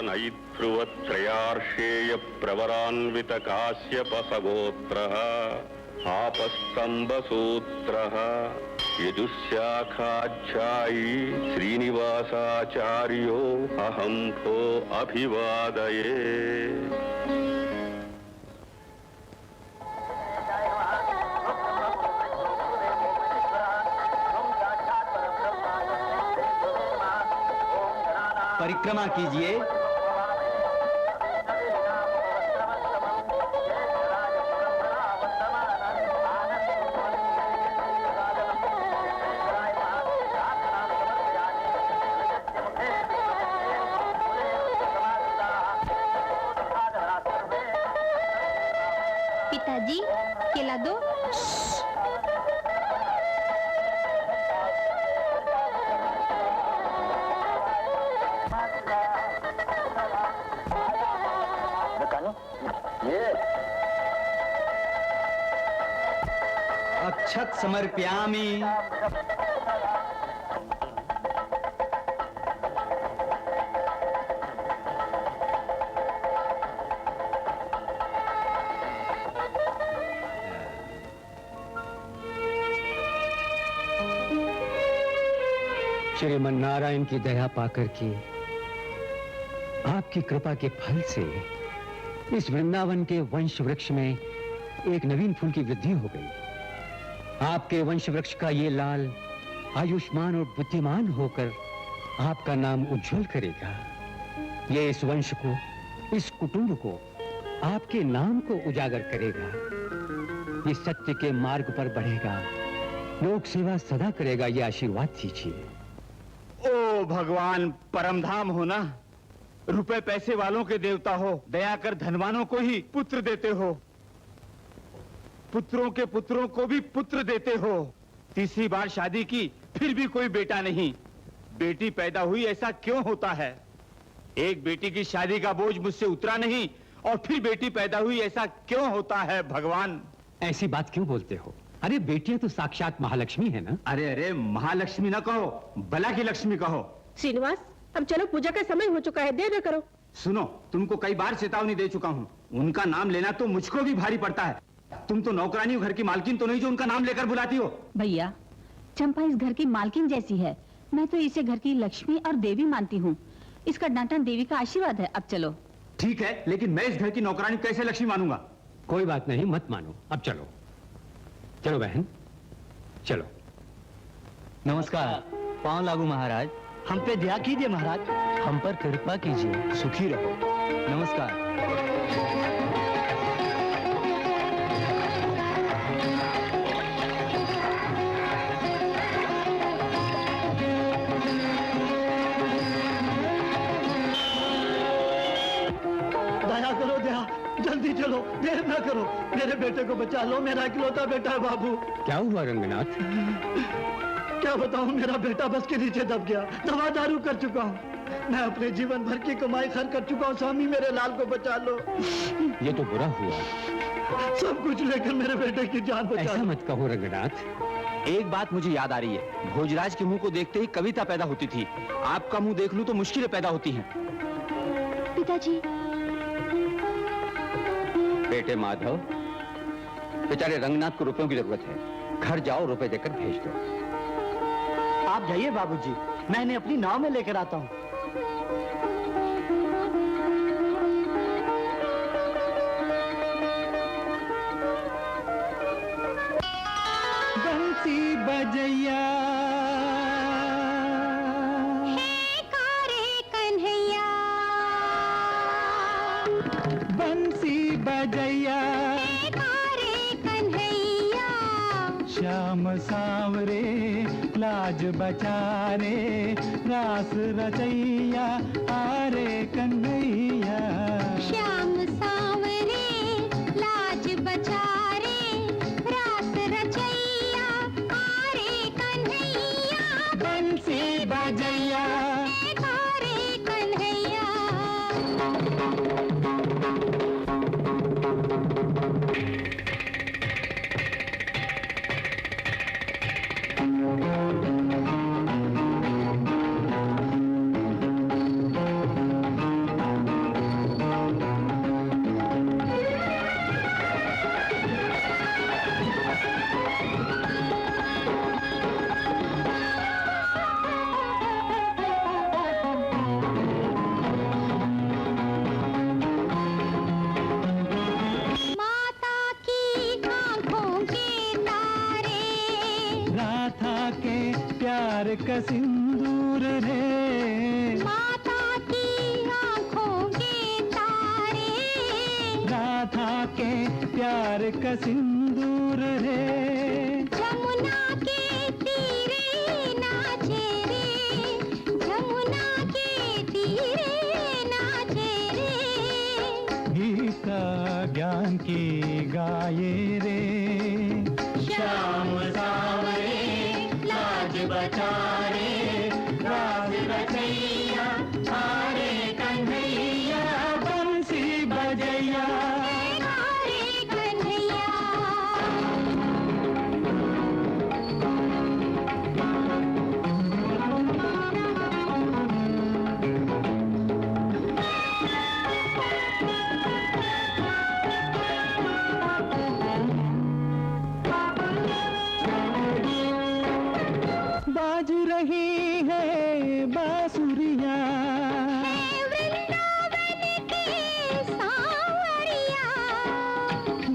नैध्रुवत्रयार्षेय प्रवरान्वित काश्यपसगोत्रः आपस्तम्भसूत्रः यजुशाखाध्यायी श्रीनिवासाचार्यो अहं भो अभिवादये। परिक्रमा कीजिए। पिताजी, केला दो। अक्षत समर्पयामि। श्रीमन नारायण की दया पाकर के आपकी कृपा के फल से इस वृंदावन के वंश वृक्ष में एक नवीन फूल की वृद्धि हो गई। आपके वंश वृक्ष का ये लाल आयुष्मान और बुद्धिमान होकर आपका नाम उज्जवल करेगा। ये इस वंश को, इस कुटुंब को, आपके नाम को उजागर करेगा। ये सत्य के मार्ग पर बढ़ेगा, लोक सेवा सदा करेगा। ये आशीर्वाद दीजिए। ओ भगवान, परमधाम हो ना, रुपए पैसे वालों के देवता हो, दया कर धनवानों को ही पुत्र देते हो, पुत्रों के पुत्रों को भी पुत्र देते हो। तीसरी बार शादी की, फिर भी कोई बेटा नहीं। बेटी पैदा हुई, ऐसा क्यों होता है? एक बेटी की शादी का बोझ मुझसे उतरा नहीं, और फिर बेटी पैदा हुई, ऐसा क्यों होता है भगवान? ऐसी बात क्यों बोलते हो? अरे बेटियां तो साक्षात महालक्ष्मी है ना। अरे अरे, महालक्ष्मी ना कहो, बला की लक्ष्मी कहो। श्रीनिवास, अब चलो, पूजा का समय हो चुका है, देर न करो। सुनो, तुमको कई बार चेतावनी दे चुका हूँ, उनका नाम लेना तो मुझको भी भारी पड़ता है। तुम तो नौकरानी हो, घर की मालकिन तो नहीं जो उनका नाम लेकर बुलाती हो। भैया, चंपा इस घर की मालकिन जैसी है। मैं तो इसे घर की लक्ष्मी और देवी मानती हूँ। इसका डांटन देवी का आशीर्वाद है। अब चलो। ठीक है, लेकिन मैं इस घर की नौकरानी कैसे लक्ष्मी मानूंगा? कोई बात नहीं, मत मानो। अब चलो चलो बहन, चलो। नमस्कार। पांव लागू महाराज। हम पे दया कीजिए महाराज, हम पर कृपा कीजिए। सुखी रहो। नमस्कार। मेरे बेटे को बचा लो, मेरा इकलौता बेटा है बाबू। क्या हुआ रंगनाथ? क्या बताऊं, मेरा बेटा बस के नीचे दब गया। दवा दारू कर चुका हूँ, मैं अपने जीवन भर की कमाई खर्च कर चुका हूँ। स्वामी मेरे लाल को बचा लो। ये तो बुरा हुआ। सब कुछ लेकर मेरे बेटे की जान बचा ऐसा लो। मत कहो रंगनाथ। एक बात मुझे याद आ रही है, भोजराज के मुंह को देखते ही कविता पैदा होती थी। आपका मुंह देख लूं तो मुश्किलें पैदा होती हैं। पिताजी। बेटे माधव, बेचारे रंगनाथ को रुपयों की जरूरत है। घर जाओ, रुपए देकर भेज दो। आप जाइए बाबूजी, मैं इन्हें अपनी नाव में लेकर आता हूँ। बंसी बजैया बंसी बजैया श्याम सांवरे लाज बचारे रास रचैया आरे कन्हैया। श्याम सांवरे लाज बचारे रास रचैया आरे कन्हैया। बंसी बजैया आरे कन्हैया। माता की आंखों के तारे राधा के प्यार का सिंदूर रे। माता की आंखों के तारे राधा के प्यार का सिंदूर रे। जमुना के तीरे नाचे रे। जमुना के तीरे नाचे रे। गीता ज्ञान की गाये रे। श्याम सांवरे लाज बचारे राज रचैया आरे कन्हैया। बंसी बजैया आरे कन्हैया। बाज रही है बांसुरिया। वृंदावन के सांवरिया।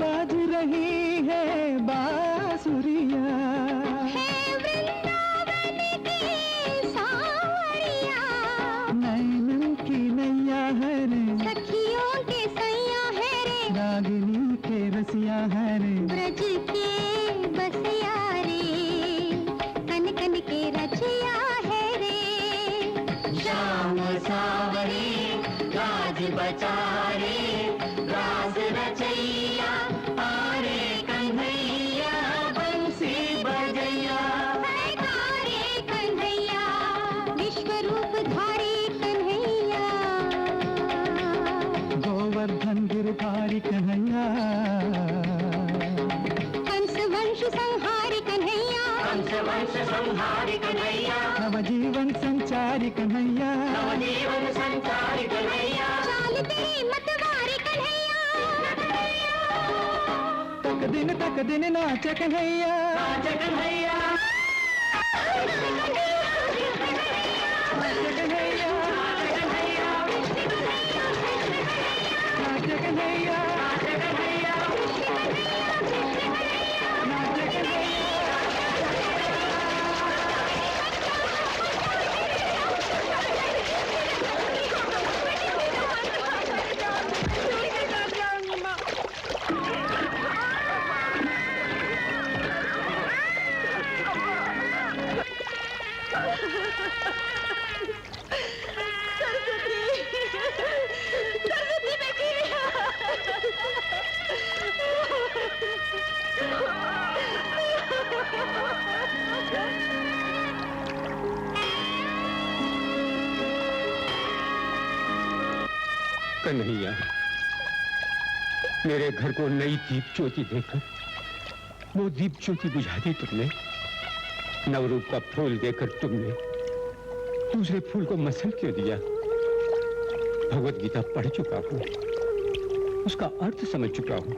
बाज रही है बांसुरिया। वृंदावन के सांवरिया। नैनन की नैया है रे। सखियों के सैया है रे। रागिनी के रसिया है रे। ब्रज के बसिया रे। कन कन के रचिया है रे। श्याम सांवरे राज बचारे राज रचैया आरे कन्हैया। बंसी बजैया आरे कन्हैया। विश्व रूप धारी कन्हैया। गोवर्धन गिरधारी कन्हैया। कंस वंश संहारी कन्हैया। कंस वंश संहारी कन्हैया। नवजीवन संचारी कन्हैया। नवजीवन संचारी कन्हैया। चाल तेरी मतवारी कन्हैया। तक दिन नाच कन्हैया। नाच कन्हैया। नाच कन्हैया। नाच कन्हैया। नाच कन्हैया। कन्हैया, मेरे घर को नई दीप ज्योति देकर वो दीप ज्योति बुझा दी तुमने। नवरूप का फूल देकर तुमने दूसरे फूल को मसल क्यों दिया? भगवत गीता पढ़ चुका हूं, उसका अर्थ समझ चुका हूं,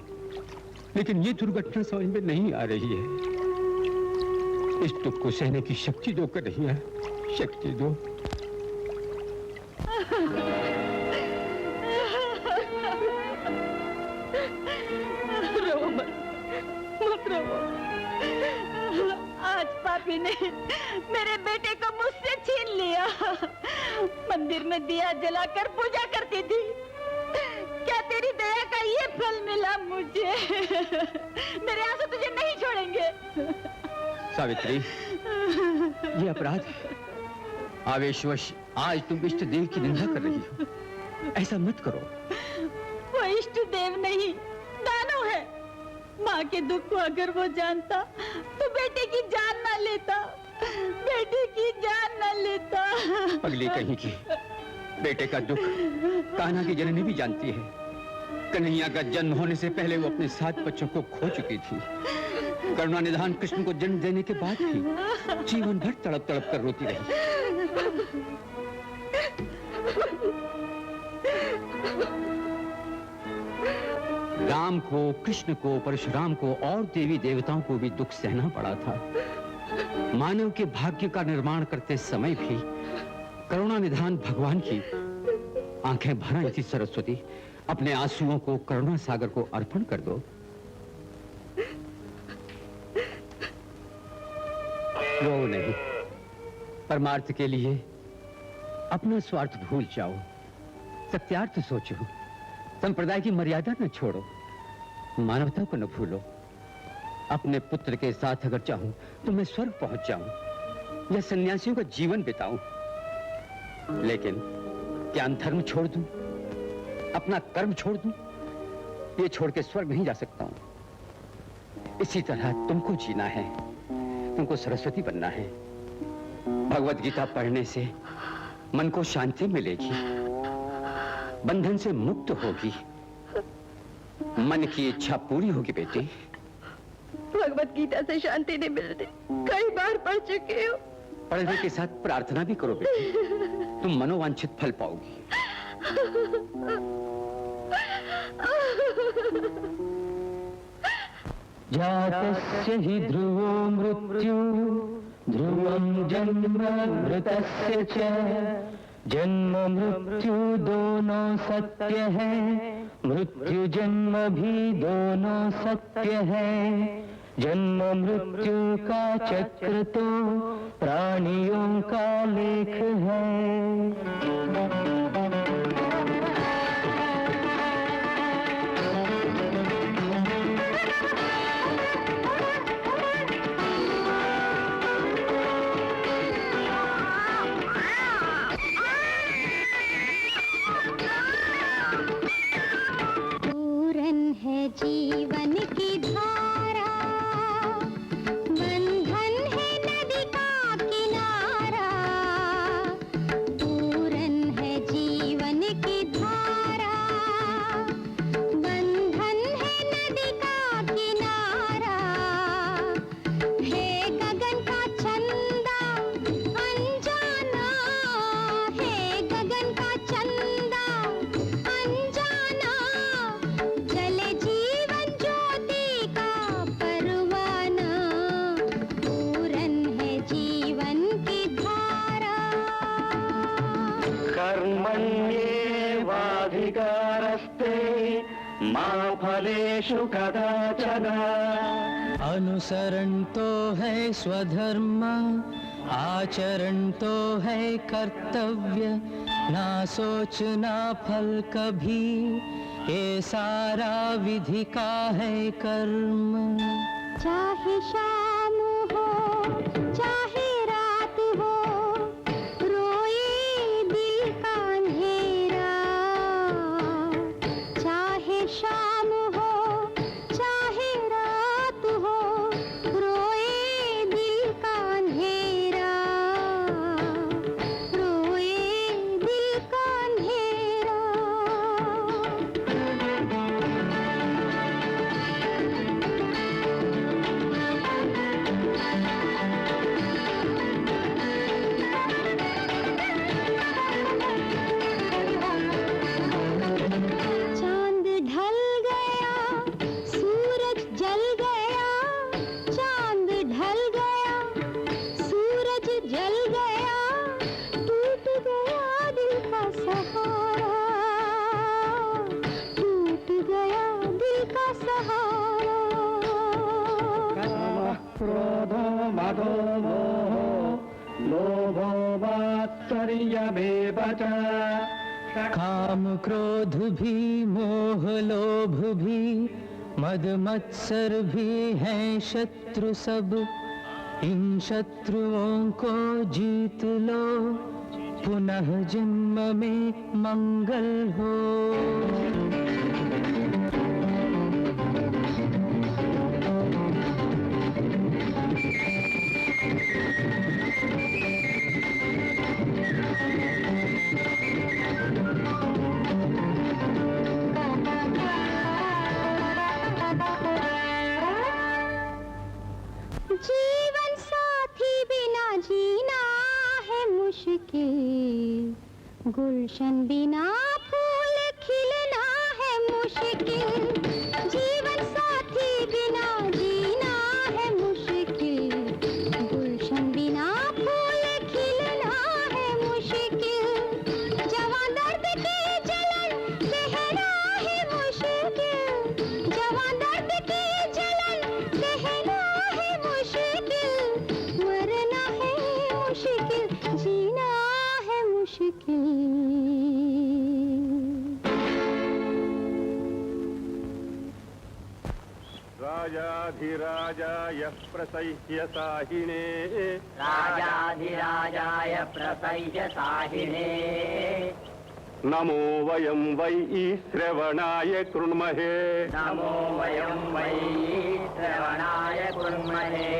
लेकिन ये दुर्घटना समझ में नहीं आ रही है। इस दुख को सहने की शक्ति दो कन्हैया, शक्ति दो। रो मत रो। आज पापी ने मेरे बेटे को मुझसे छीन लिया। मंदिर में दिया जलाकर पूजा करती थी, क्या तेरी दया का ये फल मिला मुझे? मेरे आंसू तुझे नहीं छोड़ेंगे। सावित्री, ये अपराध है। आवेशवश आज तुम इष्ट देव की निंदा कर रही हो, ऐसा मत करो। वो इष्ट देव नहीं, दानव है। माँ के दुख को अगर वो जानता तो बेटे की जान ना लेता, बेटे की जान ना लेता। अगली कहीं की, बेटे का दुख कान्हा की जननी भी जानती है। कन्हैया का जन्म होने से पहले वो अपने 7 बच्चों को खो चुकी थी। करुणानिधान कृष्ण को जन्म देने के बाद भी जीवन भर तड़प तड़प कर रोती रही। राम को, कृष्ण को, परशुराम को और देवी देवताओं को भी दुख सहना पड़ा था। मानव के भाग्य का निर्माण करते समय भी करुणानिधान भगवान की आंखें भर आई थी। सरस्वती, अपने आंसुओं को करुणा सागर को अर्पण कर दो। रो नहीं, परमार्थ के लिए अपना स्वार्थ भूल जाओ, सत्यार्थ सोचो, संप्रदाय की मर्यादा न छोड़ो, मानवता को न भूलो। अपने पुत्र के साथ अगर चाहूं तो मैं स्वर्ग पहुंच जाऊं या सन्यासियों का जीवन बिताऊं, लेकिन क्या धर्म छोड़ दूं, अपना कर्म छोड़ दूं? ये छोड़ के स्वर्ग नहीं जा सकता हूं। इसी तरह तुमको जीना है, तुमको सरस्वती बनना है। भगवत गीता पढ़ने से मन को शांति मिलेगी, बंधन से मुक्त होगी, मन की इच्छा पूरी होगी। बेटी, भगवत गीता से शांति नहीं मिलती, कई बार पढ़ चुके हो। पढ़ने के साथ प्रार्थना भी करो बेटी, तुम मनोवांछित फल पाओगी। जातस्य हि ध्रुवो मृत्यु ध्रुवं जन्म मृतस्य च। जन्म मृत्यु दोनों सत्य है, मृत्यु जन्म भी दोनों सत्य है। जन्म मृत्यु का चक्र तो प्राणियों का लेख है। जीवन की धारा, बंधन है नदी का किनारा। पूरन है जीवन की धारा, बंधन है नदी का किनारा। है गगन का चंदा अनजाना, है गगन का चंदा अनजाना। जले जीवन ज्योति का परवाना, पूरन है जीवन की धारा। कर्मण्येवाधिकारस्ते मा फलेषु कदाचन। अनुसरण तो है स्वधर्म, आचरण तो है कर्तव्य। ना सोचना फल कभी, ये सारा विधि का है कर्म। चाहे शाम हो चाहे रात हो, रोए दिल का अंधेरा। चाहे शाम हो चाहे रात हो, रोए दिल का अंधेरा। रोए दिल का अंधेरा। लोभो वात्सर्यमेव च काम क्रोध भी मोह लोभ भी मद मत्सर भी हैं शत्रु सब। इन शत्रुओं को जीत लो पुनः जन्म में मंगल हो। जीवन साथी बिना जीना है मुश्किल, गुलशन बिना फूल खिलना है मुश्किल। जीवन साथी बिना जीना है मुश्किल, गुलशन बिना फूल खिलना है मुश्किल। जवां दर्द की जलन सहना है मुश्किल, जवां दर्द की जलन सहना है मुश्किल। मरना है मुश्किल, जीना है मुश्किल। राजाधिराजाय प्रसह्य साहिने राजाधिराजाय प्रसह्य साहिने नमो वयं वै श्रवणाय कृण्महे नमो वयं वै श्रवणाय कुर्महे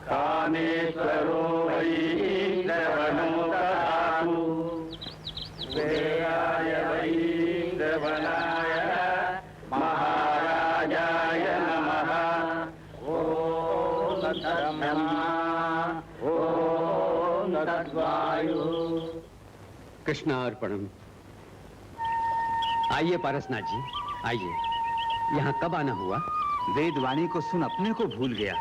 कामेश्वरो वै श्रवणो ददातु वेदाय वै श्रवणाय महाराजाय नमः ॐ तत्ब्रह्मा ॐ तद्वायुः। कृष्णार्पणम। आइए पारसनाथ जी, आइए। यहाँ कब आना हुआ? वेदवाणी को सुन अपने को भूल गया,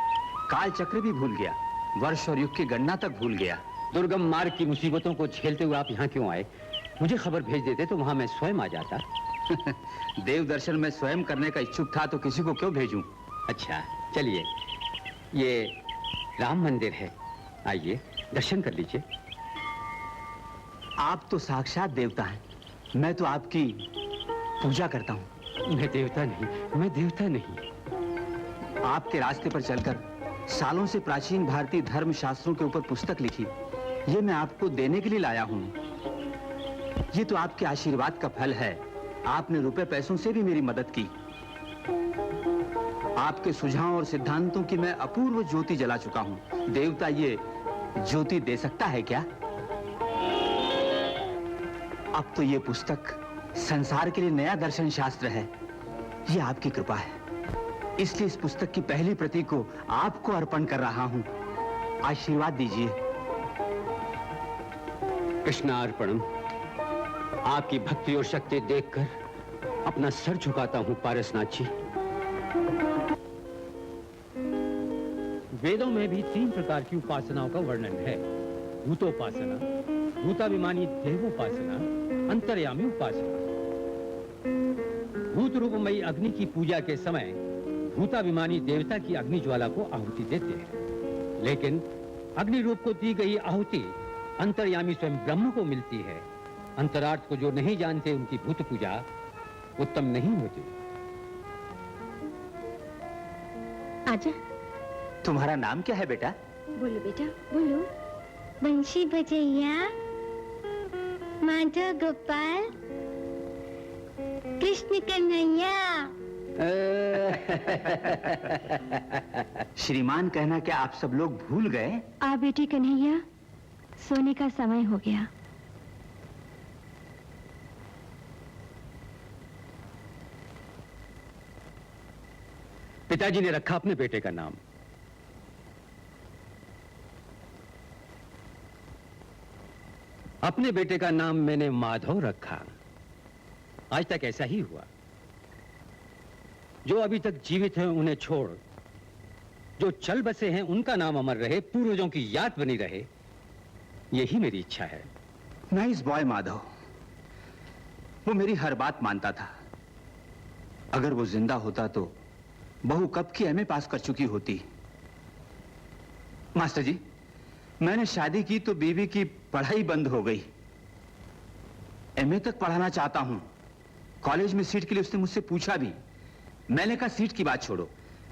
काल चक्र भी भूल गया, वर्ष और युग की गणना तक भूल गया। दुर्गम मार्ग की मुसीबतों को झेलते हुए आप यहाँ क्यों आए? मुझे खबर भेज देते तो वहाँ मैं स्वयं आ जाता। देव दर्शन में स्वयं करने का इच्छुक था तो किसी को क्यों भेजूं? अच्छा चलिए, ये राम मंदिर है, आइए दर्शन कर लीजिए। आप तो साक्षात देवता हैं, मैं तो आपकी पूजा करता हूँ। मैं देवता नहीं, मैं देवता नहीं। आपके रास्ते पर चलकर सालों से प्राचीन भारतीय धर्म शास्त्रों के ऊपर पुस्तक लिखी, ये मैं आपको देने के लिए लाया हूँ। ये तो आपके आशीर्वाद का फल है। आपने रुपए पैसों से भी मेरी मदद की। आपके सुझाव और सिद्धांतों की मैं अपूर्व ज्योति जला चुका हूँ। देवता ये ज्योति दे सकता है क्या? अब तो ये पुस्तक संसार के लिए नया दर्शन शास्त्र है। ये आपकी कृपा है, इसलिए इस पुस्तक की पहली प्रति को आपको अर्पण कर रहा हूं। आशीर्वाद दीजिए। कृष्णार्पणम। आपकी भक्ति और शक्ति देखकर अपना सर झुकाता हूं पारसनाथ जी। वेदों में भी 3 प्रकार की उपासनाओं का वर्णन है: भूतोपासना, भूताभिमानी देवोपासना, अंतर्यामी उपासना। भूत रूपमयी अग्नि की पूजा के समय भूताभिमानी देवता की अग्नि ज्वाला को आहुति देते हैं, लेकिन अग्नि रूप को दी गई आहुति अंतर्यामी स्वयं ब्रह्म को मिलती है। अंतरार्थ को जो नहीं जानते उनकी भूत पूजा उत्तम नहीं होती। आजा। तुम्हारा नाम क्या है बेटा? बोलो बेटा, बोलो। बंशी बजैया, माधव गोपाल, कृष्ण कन्हैया। श्रीमान कहना क्या आप सब लोग भूल गए? आ बेटी कन्हैया, सोने का समय हो गया। पिताजी ने रखा अपने बेटे का नाम। अपने बेटे का नाम मैंने माधव रखा। आज तक ऐसा ही हुआ। जो अभी तक जीवित हैं उन्हें छोड़ जो चल बसे हैं उनका नाम अमर रहे, पूर्वजों की याद बनी रहे, यही मेरी इच्छा है। Nice boy Madhav. वो मेरी हर बात मानता था। अगर वो जिंदा होता तो बहू कब की एमए पास कर चुकी होती। मास्टर जी, मैंने शादी की तो बीवी की पढ़ाई बंद हो गई। एमए तक पढ़ाना चाहता हूं। कॉलेज में सीट के लिए उसने मुझसे पूछा भी। मैंने कहा सीट की बात छोड़ो,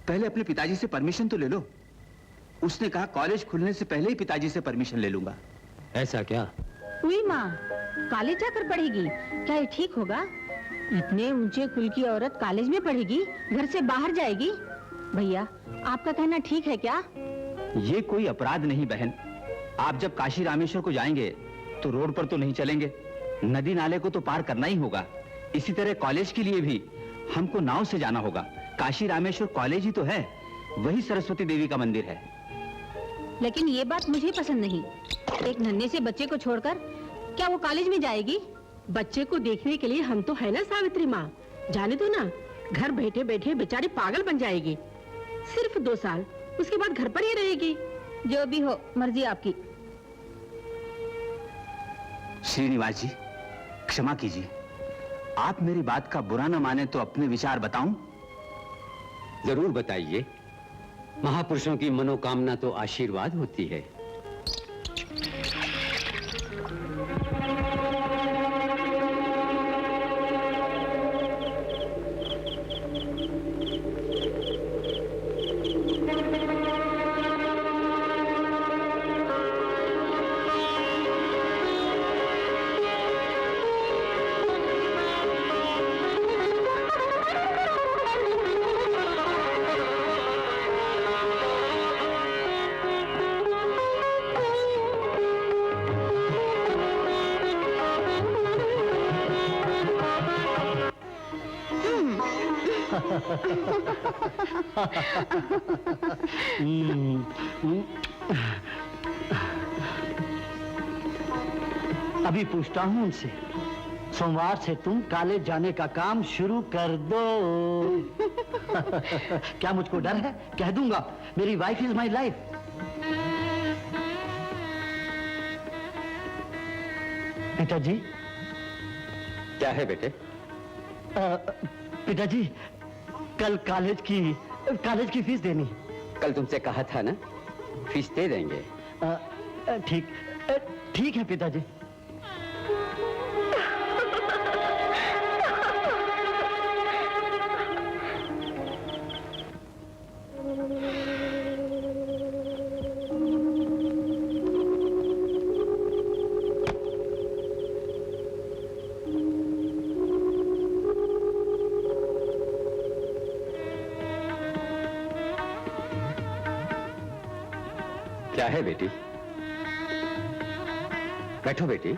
पहले अपने पिताजी से परमिशन तो ले लो। उसने कहा कॉलेज खुलने से पहले ही पिताजी से परमिशन ले लूंगा। ऐसा क्या? हुई माँ, कॉलेज जाकर पढ़ेगी? क्या ये ठीक होगा? इतने ऊंचे कुल की औरत कॉलेज में पढ़ेगी, घर से बाहर जाएगी? भैया, आपका कहना ठीक है क्या? ये कोई अपराध नहीं बहन। आप जब काशी रामेश्वर को जाएंगे तो रोड पर तो नहीं चलेंगे, नदी नाले को तो पार करना ही होगा। इसी तरह कॉलेज के लिए भी हमको नाव से जाना होगा। काशी रामेश्वर कॉलेज ही तो है, वही सरस्वती देवी का मंदिर है। लेकिन ये बात मुझे पसंद नहीं। एक नन्हे से बच्चे को छोड़कर क्या वो कॉलेज में जाएगी? बच्चे को देखने के लिए हम तो है ना सावित्री माँ। जाने दो ना, घर बैठे बैठे बेचारी पागल बन जाएगी। सिर्फ 2 साल, उसके बाद घर पर ही रहेगी। जो भी हो, मर्जी आपकी। श्रीनिवास जी, क्षमा कीजिए, आप मेरी बात का बुरा न माने तो अपने विचार बताऊं? जरूर बताइए। महापुरुषों की मनोकामना तो आशीर्वाद होती है। अभी पूछता हूँ उनसे, सोमवार से तुम कॉलेज जाने का काम शुरू कर दो। क्या मुझको डर है? कह दूंगा, मेरी वाइफ इज माई लाइफ। पिताजी। क्या है बेटे? पिताजी, कल कॉलेज की फीस देनी। कल तुमसे कहा था ना, फीस दे देंगे। ठीक है पिताजी। क्या है बेटी? बैठो बेटी।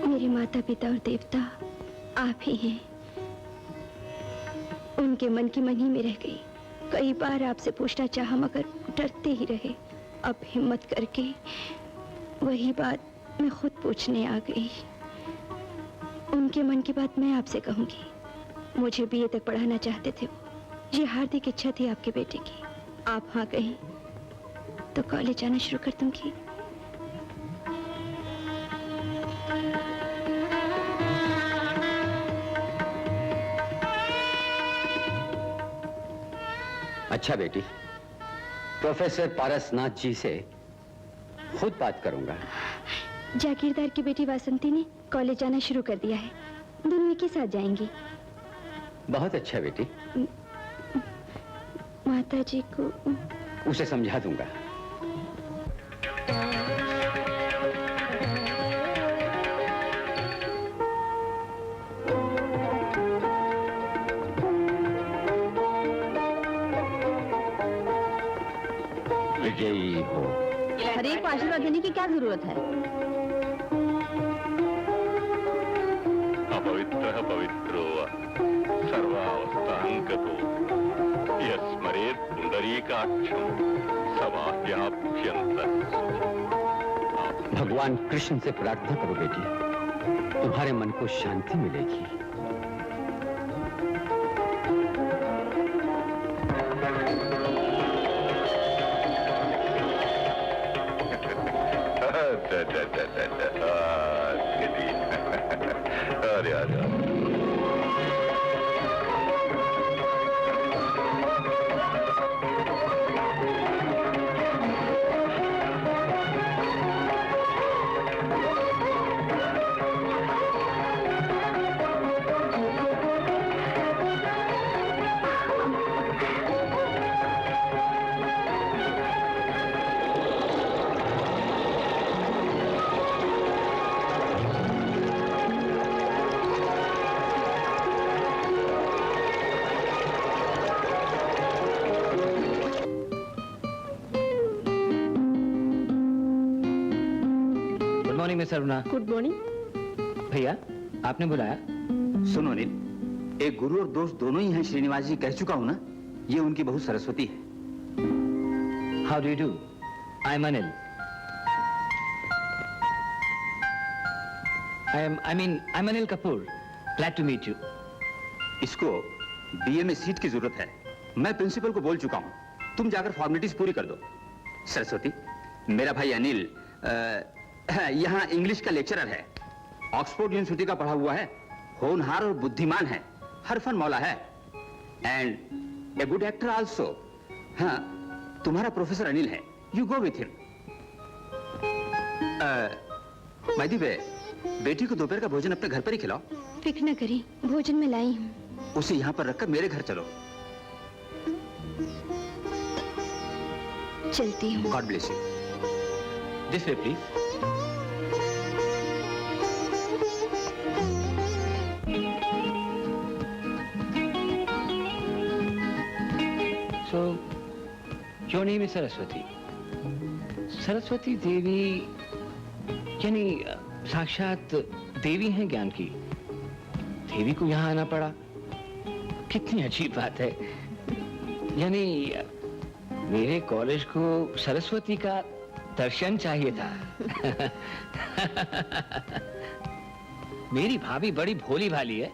मेरे माता पिता और देवता आप ही हैं। उनके मन की मन ही में रह गई। कई बार आपसे पूछना चाहा मगर डरते ही रहे। अब हिम्मत करके वही बात मैं खुद पूछने आ गई। उनके मन की बात मैं आपसे कहूंगी। मुझे बीए तक पढ़ाना चाहते थे वो। ये हार्दिक इच्छा थी आपके बेटे की। आप हाँ कहीं तो कॉलेज जाना शुरू कर दूंगी। अच्छा बेटी, प्रोफेसर पारसनाथ जी से खुद बात करूंगा। जागीरदार की बेटी वासंती ने कॉलेज जाना शुरू कर दिया है। दोनों एक ही साथ जाएंगी। बहुत अच्छा बेटी। माता जी को उसे समझा दूंगा। विजयी हो। हर एक को आशीर्वाद देने की क्या जरूरत है? अपवित्रः पवित्रो सर्वावस्थांगतो यस्मरेत् पुंडरीकाक्षं समाह्याप्यन्तः। भगवान कृष्ण से प्रार्थना करो बेटी, तुम्हारे मन को शांति मिलेगी। अरे morning miss Aruna. Good morning. भैया आपने बुलाया? सुनो अनिल, एक गुरु और दोस्त दोनों ही हैं, श्रीनिवास जी कह चुका हूं ना। ये उनकी बहू सरस्वती है। How do you do? I am Anil. I am Anil Kapoor. Glad to meet you. इसको बीए में सीट की जरूरत है। मैं प्रिंसिपल को बोल चुका हूं, तुम जाकर फॉर्मेलिटीज पूरी कर दो। सरस्वती, मेरा भाई अनिल यहाँ इंग्लिश का लेक्चरर है, ऑक्सफोर्ड यूनिवर्सिटी का पढ़ा हुआ है, होनहार और बुद्धिमान है, हरफन मौला है, and a good actor also. हाँ, तुम्हारा प्रोफेसर अनिल है, you go with him. My बेटी को दोपहर का भोजन अपने घर पर ही खिलाओ। फिक्र न करें, भोजन में लाई हूँ। उसे यहाँ पर रखकर मेरे घर चलो। चलती हूँ। God bless you. This way please. So, your name is Saraswati. Saraswati Devi यानी साक्षात देवी हैं ज्ञान की। देवी को यहाँ आना पड़ा, कितनी अजीब बात है। यानी मेरे कॉलेज को सरस्वती का दर्शन चाहिए था। मेरी भाभी बड़ी भोली भाली है,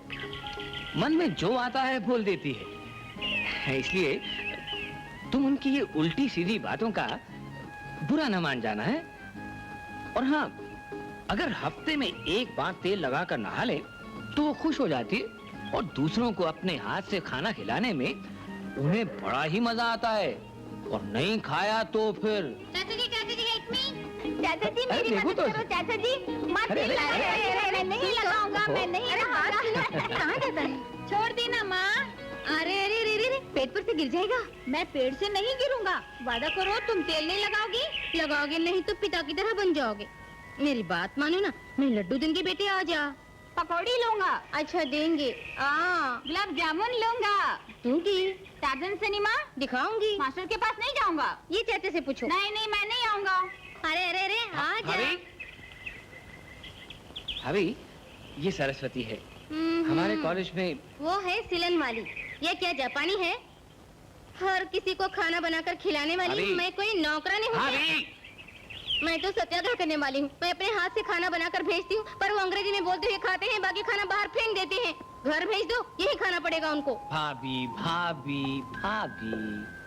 मन में जो आता है बोल देती है। इसलिए तुम उनकी ये उल्टी सीधी बातों का बुरा न मान जाना है। और हाँ, अगर हफ्ते में एक बार तेल लगाकर नहा ले तो वो खुश हो जाती है, और दूसरों को अपने हाथ से खाना खिलाने में उन्हें बड़ा ही मजा आता है, और नहीं खाया तो फिर। चाचा जी मेरी देखो मदद तो। करो चाचा जी। मत अरे, अरे, मैं नहीं लगाऊंगा, मैं नहीं लगाऊंगा। कहाँ जाता है? छोड़ दी ना माँ। अरे अरे अरे अरे, पेट पर से गिर जाएगा। मैं पेड़ से नहीं गिरूंगा, वादा करो तुम तेल नहीं लगाओगी। लगाओगे नहीं तो पिता की तरह बन जाओगे। मेरी बात मानो ना, मेरे लड्डू देंगे बेटे, आ जा। पकौड़ी लूंगा। अच्छा देंगे। गुलाब जामुन लूंगा। दूंगी। टार्जन सिनेमा दिखाऊंगी। मास्टर के पास नहीं जाऊंगा। ये चाचा से पूछो। नहीं मैं नहीं आऊंगा। अरे अरे अरे, आ जा। भाभी, ये सरस्वती है, हमारे कॉलेज में। वो है सिलन वाली। ये क्या जापानी है? हर किसी को खाना बनाकर खिलाने वाली। भाभी। मैं कोई नौकरानी हूँ? मैं तो सत्याग्रह करने वाली हूँ। मैं अपने हाथ से खाना बनाकर भेजती हूँ, पर वो अंग्रेजी में बोलते हुए खाते हैं, बाकी खाना बाहर फेंक देते हैं। घर भेज दो, यही खाना पड़ेगा उनको। भाभी भाभी भाभी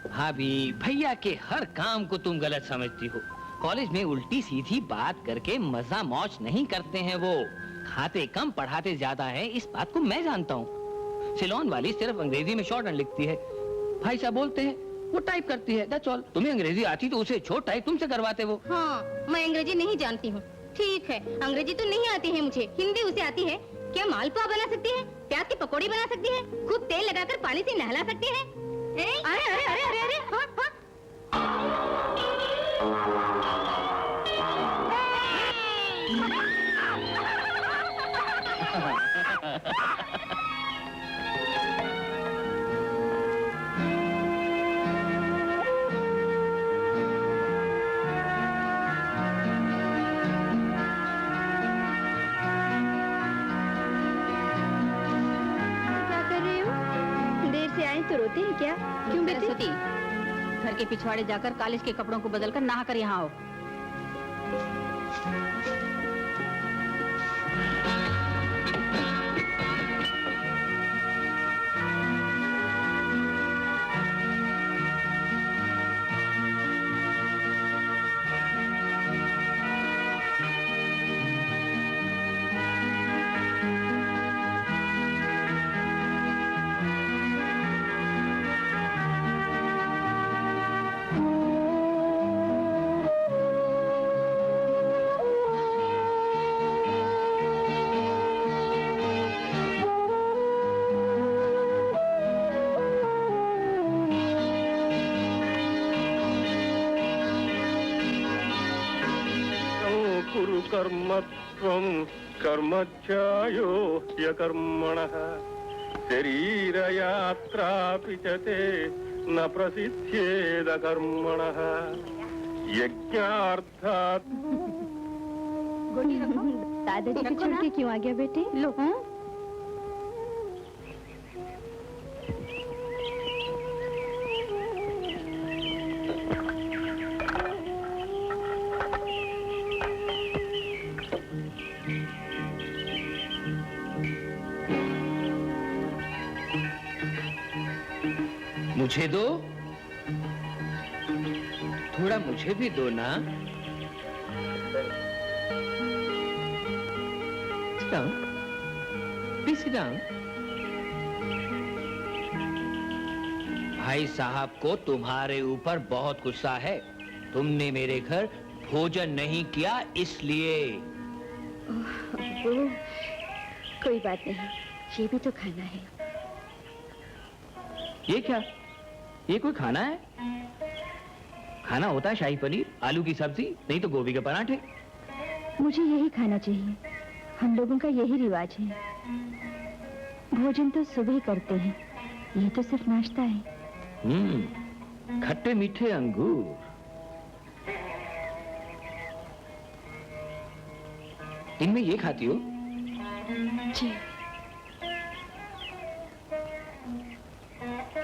भाभी, भैया के हर काम को तुम गलत समझती हो। कॉलेज में उल्टी सीधी बात करके मजा मौज नहीं करते हैं वो। खाते कम पढ़ाते ज्यादा है, इस बात को मैं जानता हूँ। सिलोन वाली सिर्फ अंग्रेजी में शॉर्ट हैंड लिखती है, भाई साहब बोलते हैं, वो टाइप करती है, दैट्स ऑल। तुम्हें अंग्रेजी आती तो उसे छोट टाइप तुमसे करवाते वो। हाँ, मैं अंग्रेजी नहीं जानती हूँ। ठीक है, अंग्रेजी तो नहीं आती है मुझे, हिंदी उसे आती है। क्या मालपुआ बना सकती है, प्याज की पकौड़ी बना सकती है, खूब तेल लगाकर पानी से नहला सकती है। अरे अरे अरे अरे अरे, हाँ हाँ। तो रोते हैं क्या? क्यों बेटे? सरस्वती, घर के पिछवाड़े जाकर कॉलेज के कपड़ों को बदलकर नहा कर यहाँ आओ। कर्मत्वं कर्मध्यायो ह्यकर्मणः शरीरयात्रापि च ते न प्रसिद्ध्येद कर्मणः यज्ञार्थात् गोटी रखो। दादाजी को रखो छोड़ ना। के क्यों आ गया बेटे? लो। मुझे दो, थोड़ा मुझे भी दो ना। Sit down. Please sit down. भाई साहब को तुम्हारे ऊपर बहुत गुस्सा है। तुमने मेरे घर भोजन नहीं किया इसलिए। वो कोई बात नहीं, ये भी तो खाना है। ये क्या? ये कोई खाना है? खाना होता है शाही पनीर, आलू की सब्जी, नहीं तो गोभी के पराठे। मुझे यही खाना चाहिए, हम लोगों का यही रिवाज है। भोजन तो सुबह करते हैं, ये तो सिर्फ नाश्ता है। खट्टे मीठे अंगूर। इनमें ये खाती हो? जी।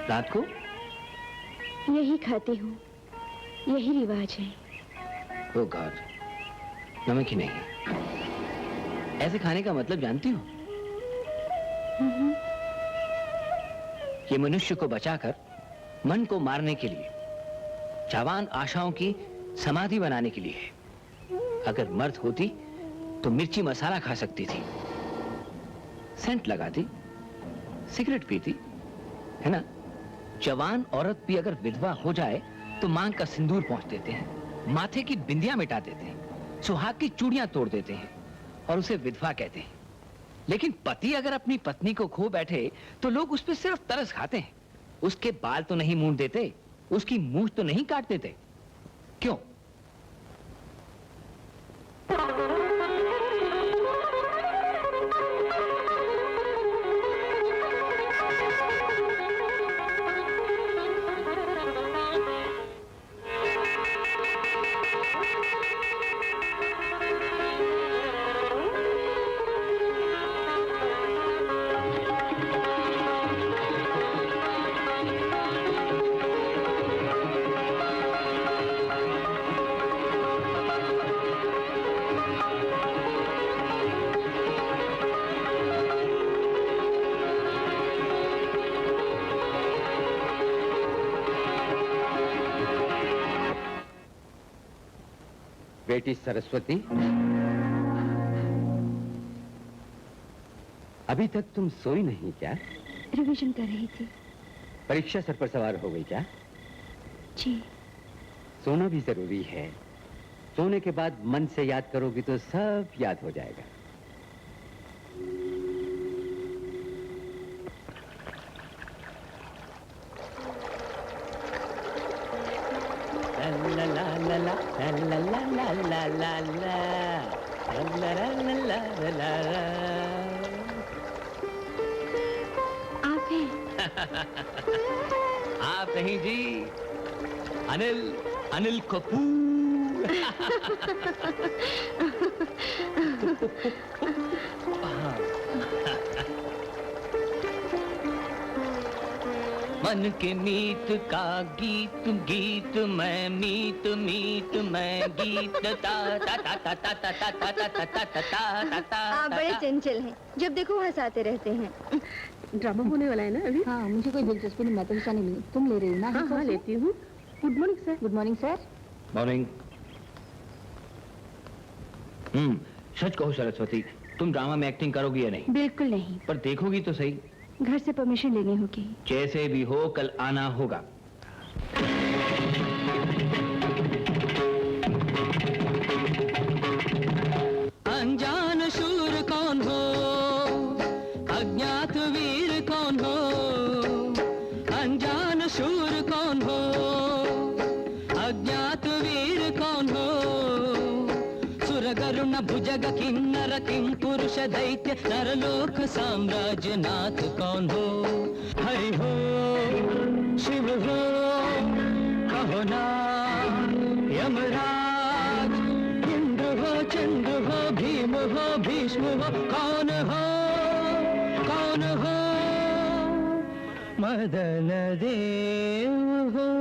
रात को? यही खाती हूँ, यही रिवाज है। ओ गॉड, नमक ही नहीं। ऐसे खाने का मतलब जानती हो? ये मनुष्य को बचाकर मन को मारने के लिए, जवान आशाओं की समाधि बनाने के लिए है। अगर मर्द होती तो मिर्ची मसाला खा सकती थी, सेंट लगाती, सिगरेट पीती, है ना? जवान औरत भी अगर विधवा हो जाए तो मांग का सिंदूर पहुंच देते हैं, माथे की बिंदियां मिटा देते हैं, सुहाग की चूड़ियां तोड़ देते हैं और उसे विधवा कहते हैं। लेकिन पति अगर अपनी पत्नी को खो बैठे तो लोग उस पर सिर्फ तरस खाते हैं। उसके बाल तो नहीं मूंछ देते, उसकी मूंछ तो नहीं काट देते। क्यों? बेटी सरस्वती, अभी तक तुम सोई नहीं क्या? रिवीजन कर रही थी। परीक्षा सर पर सवार हो गई क्या? जी। सोना भी जरूरी है। सोने के बाद मन से याद करोगी तो सब याद हो जाएगा। आप हैं? आप नहीं जी, अनिल कपूर। मन के मीत का गीत गीत मैं मीत मीत मैं गीत ता ता ता ता ता ता ता ता ता ता ता ता ता। आप बड़े चंचल हैं, जब देखो हंसाते रहते हैं। ड्रामा होने वाला है ना अभी? हाँ, मुझे कोई दिलचस्पी नहीं, मैं तो हिस्सा नहीं ली। तुम ले रही हो ना? हाँ, लेती हूँ। Good morning sir. Good morning sir. Morning. सच कहो सरस्वती, तुम ड्रामा में एक्टिंग करोगी या नहीं? बिल्कुल नहीं। पर देखोगी तो सही। घर से परमिशन लेनी होगी। जैसे भी हो कल आना होगा। अनजान शूर कौन हो, अज्ञात वीर कौन हो, अनजान शूर कौन हो, अज्ञात वीर कौन हो, सुरगरुण भुजग किन्नर किं पुरुष दैत्य नरलोक साम्राज्य नाथ कौन हो? हरि हो, शिव हो, कहो ना, यमराज, इंद्र हो, चंद्र हो, हो भीष्म हो, कौन हो, कौन हो, मदन देव हो।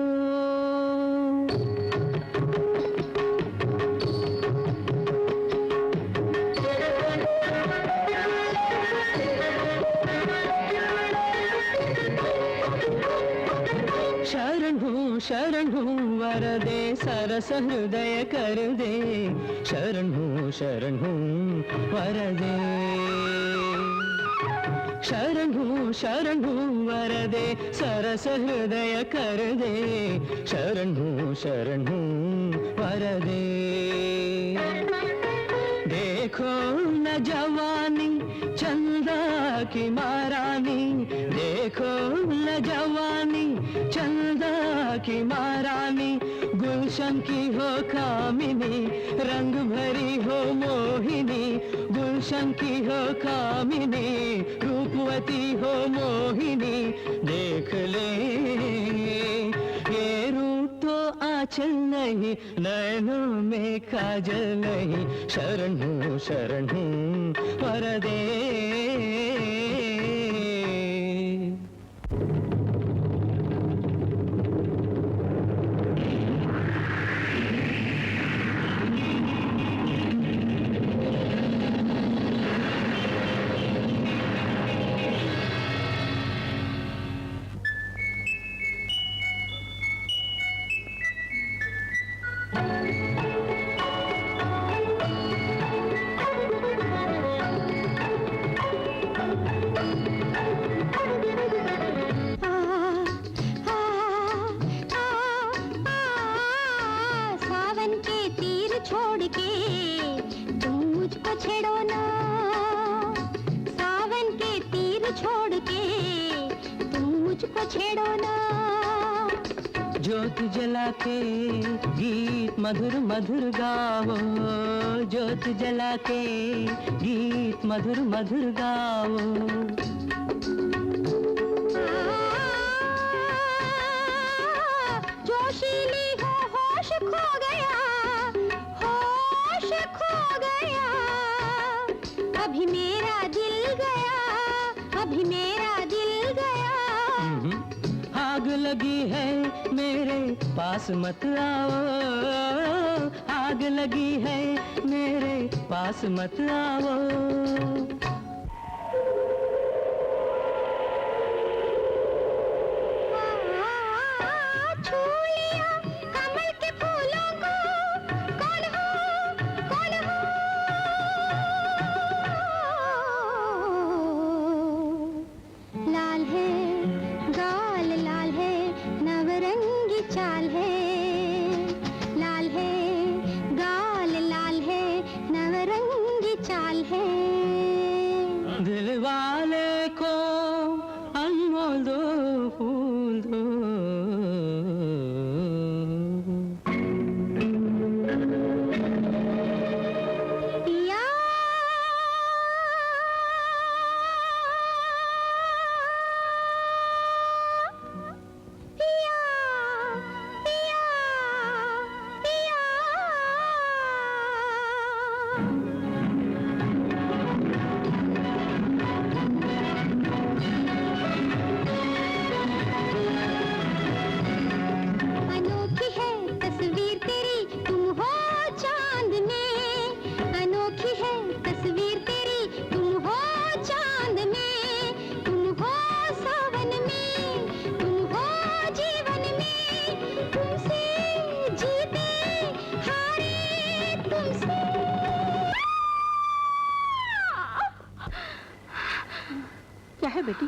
शरण हूँ वरदे सरस हृदय कर दे, शरण हूँ वरदे, शरण हूँ वरदे सरस हृदय कर दे, शरण हूँ वरदे। देखो न जवानी चंदा की महारानी, देखो न जवानी चंदा की महारानी, गुलशन की हो कामिनी, रंग भरी हो मोहिनी, गुलशन की हो कामिनी, रूपवती हो मोहिनी। देख ले ये रूप तो आंचल नहीं, नैनों में काजल नहीं, शरण हूँ वरदे। ज्योत जला के गीत मधुर मधुर गाओ, ज्योत जला के गीत मधुर मधुर गाओ। जोशीली हो होश खो गया, होश खो गया, अभी मेरा दिल गया, अभी मेरा दिल गया। आग लगी है मेरे पास मत आओ, आग लगी है मेरे पास मत आओ। बेटी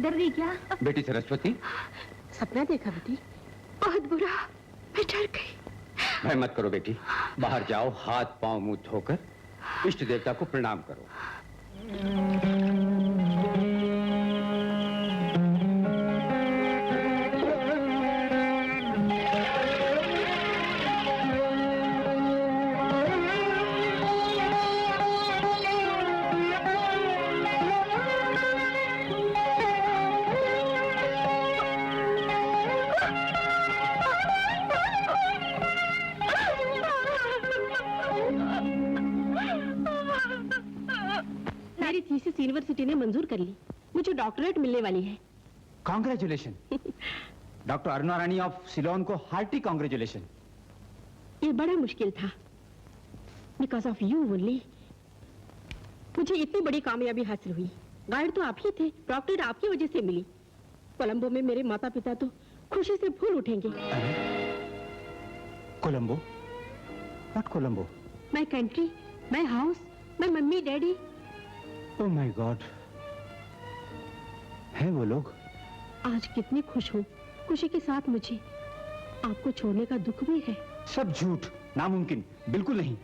डर गई क्या? बेटी सरस्वती, सपना देखा बेटी? बहुत बुरा, मैं डर गई। भय मत करो बेटी, बाहर जाओ, हाथ पांव मुंह धोकर इष्ट देवता को प्रणाम करो। मेरी थीसिस यूनिवर्सिटी ने मंजूर कर ली। मुझे डॉक्टरेट मिलने वाली है। Congratulation. Doctor Aruna Rani of Ceylon को हार्टी कॉन्ग्रेचुलेशन। ये बड़ा मुश्किल था। बिकॉज ऑफ यू ओनली मुझे इतनी बड़ी कामयाबी हासिल हुई। गाइड तो आप ही थे, डॉक्टरेट आपकी वजह से मिली। कोलंबो में मेरे माता पिता तो खुशी से फूल उठेंगे। Colombo? What Colombo? My country, my house, my mummy daddy. Oh my God, है वो लोग? आज कितनी खुश हूँ। खुशी के साथ मुझे आपको छोड़ने का दुख भी है। सब झूठ, नामुमकिन, बिल्कुल नहीं।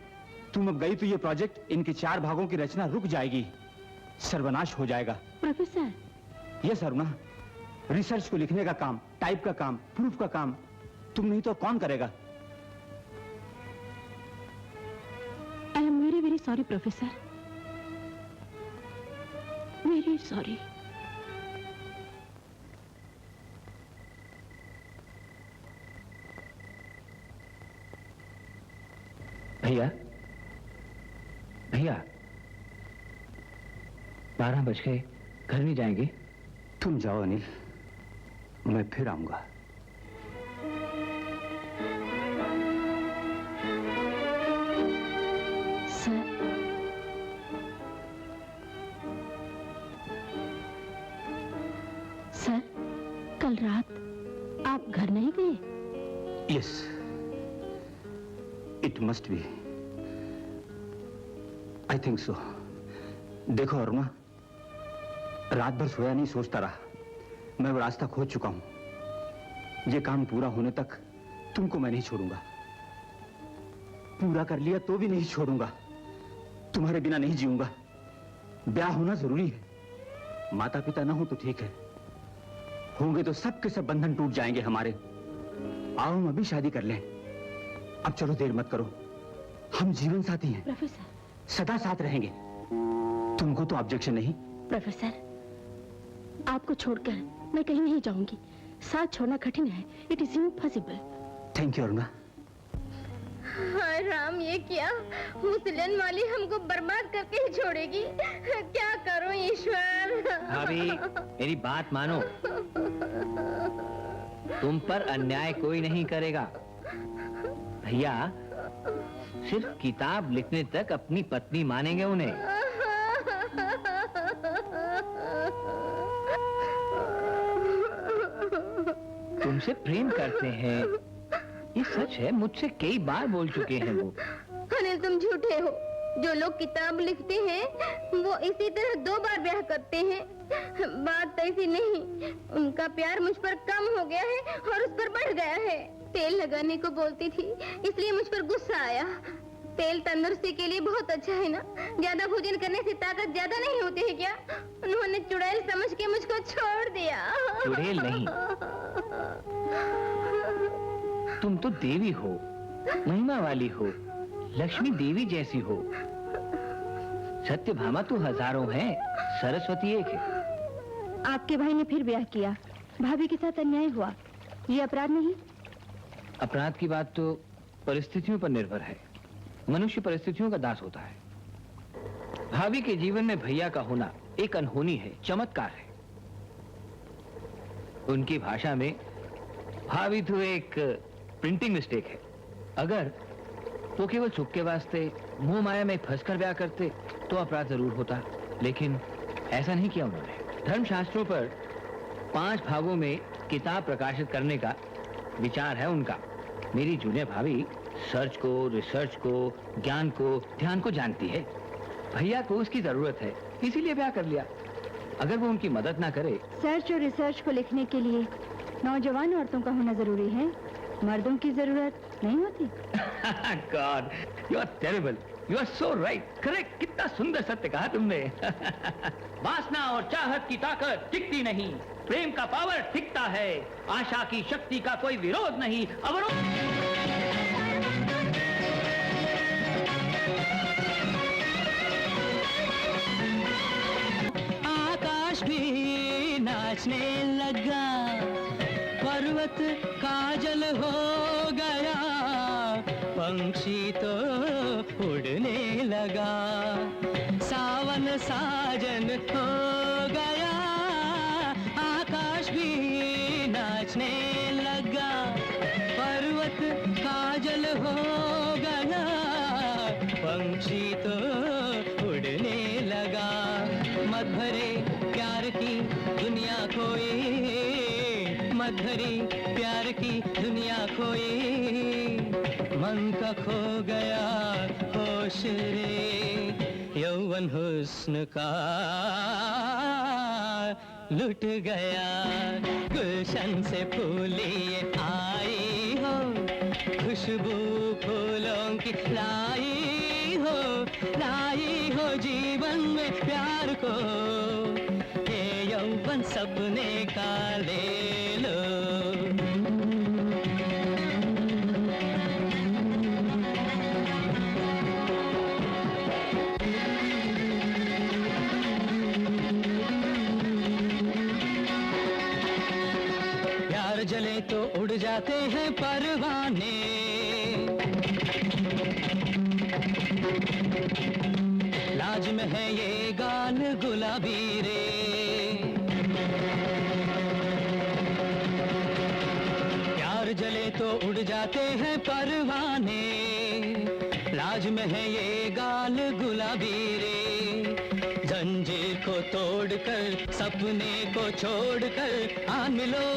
तुम अब गई तो ये प्रोजेक्ट, इनके 4 भागों की रचना रुक जाएगी, सर्वनाश हो जाएगा। प्रोफेसर। यस अरुणा, रिसर्च को लिखने का काम, टाइप का काम, प्रूफ का काम तुम नहीं तो कौन करेगा? I am very very sorry professor, very sorry. भैया, भैया 12 बज गए, घर नहीं जाएंगे? तुम जाओ अनिल, मैं फिर आऊंगा। सर, सर, कल रात आप घर नहीं गए? Yes, it must be, I think so. देखो अरुणा, रात भर सोया नहीं, सोचता रहा। मैं वो रास्ता खोज चुका हूं। ये काम पूरा होने तक तुमको मैं नहीं छोड़ूंगा। पूरा कर लिया तो भी नहीं छोड़ूंगा। तुम्हारे बिना नहीं जीऊंगा। ब्याह होना जरूरी है। माता पिता ना हो तो ठीक है, होंगे तो सबके सब बंधन टूट जाएंगे हमारे। आओ हम अभी शादी कर लें। अब चलो, देर मत करो। हम जीवन साथी हैं। प्रोफेसर, सदा साथ रहेंगे। तुमको तो ऑब्जेक्शन नहीं? प्रोफेसर, आपको छोड़कर मैं कहीं नहीं जाऊंगी। साथ छोड़ना कठिन है। It is impossible. Thank you Aruna. हाय राम, ये क्या? मुसलन वाली हमको बर्बाद करके ही छोड़ेगी। क्या करूं ईश्वर? भाभी, मेरी बात मानो। तुम पर अन्याय कोई नहीं करेगा। भैया सिर्फ किताब लिखने तक अपनी पत्नी मानेंगे उन्हें। तुमसे प्रेम करते हैं, ये सच है। मुझसे कई बार बोल चुके हैं वो। अनिल, तुम झूठे हो। जो लोग किताब लिखते हैं वो इसी तरह 2 बार ब्याह करते हैं। बात तो ऐसी नहीं। उनका प्यार मुझ पर कम हो गया है और उस पर बढ़ गया है। तेल लगाने को बोलती थी, इसलिए मुझ पर गुस्सा आया। तेल तंदुरुस्ती के लिए बहुत अच्छा है ना। ज्यादा भोजन करने से ताकत ज्यादा नहीं होती है क्या? उन्होंने चुड़ैल समझ के मुझको छोड़ दिया। चुड़ैल नहीं, तुम तो देवी हो, महिमा वाली हो, लक्ष्मी देवी जैसी हो। सत्यभामा तो हजारों हैं, सरस्वती एक है। आपके भाई ने फिर ब्याह किया, भाभी के साथ अन्याय हुआ, ये अपराध नहीं? अपराध की बात तो परिस्थितियों पर निर्भर है। मनुष्य परिस्थितियों का दास होता है। भाभी के जीवन में भैया का होना एक अनहोनी है, चमत्कार है। उनकी भाषा में भाभी तो एक प्रिंटिंग मिस्टेक है। अगर वो केवल सुख के वास्ते मोह माया में फंसकर ब्याह करते तो अपराध जरूर होता, लेकिन ऐसा नहीं किया उन्होंने। धर्मशास्त्रों पर 5 भागों में किताब प्रकाशित करने का विचार है उनका। मेरी जूनियर भाभी सर्च को, रिसर्च को, ज्ञान को, ध्यान को जानती है। भैया को उसकी जरूरत है, इसीलिए ब्याह कर लिया। अगर वो उनकी मदद ना करे। सर्च और रिसर्च को लिखने के लिए नौजवान औरतों का होना जरूरी है, मर्दों की जरूरत नहीं होती। God, you are terrible. You are so right. Correct. कितना सुंदर सत्य कहा तुमने। वासना और चाहत की ताकत टिकती नहीं, प्रेम का पावर टिकता है। आशा की शक्ति का कोई विरोध नहीं, अवरोध। आकाश भी नाचने लगा, पर्वत काजल हो गया, पंछी तो उड़ने लगा, सावन साजन हो गया, आकाश भी नाचने लगा, पर्वत काजल हो गया, पंछी तो उड़ने लगा। मत भरे प्यार की दुनिया खोई, मत भरी प्यार की दुनिया खोई, मन का खो गया होश रे, यौवन हुस्न का लुट गया। गुलशन से फूली आई हो, खुशबू फूलों की लाई हो जीवन में प्यार को, ये यौवन सपने का ले लो। प्यार जले तो उड़ जाते हैं परवाने, लाज में है ये गाल गुलाबी रे, प्यार जले तो उड़ जाते हैं परवाने, लाज में है ये गाल गुलाबी रे, जंजीर को तोड़कर सपने को छोड़कर आ मिलो,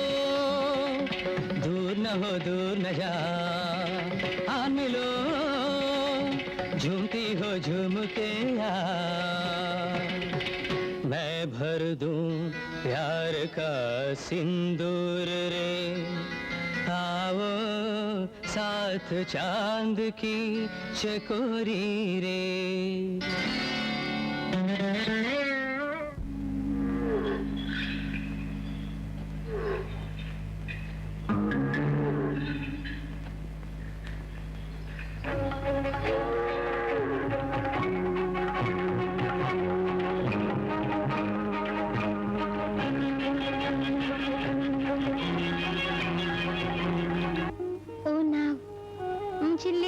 दूर न हो दूर न जा, आ मिलो, झूमती हो झूम के आ, मैं भर दूं प्यार का सिंदूर रे, आओ साथ चांद की चकोरी रे।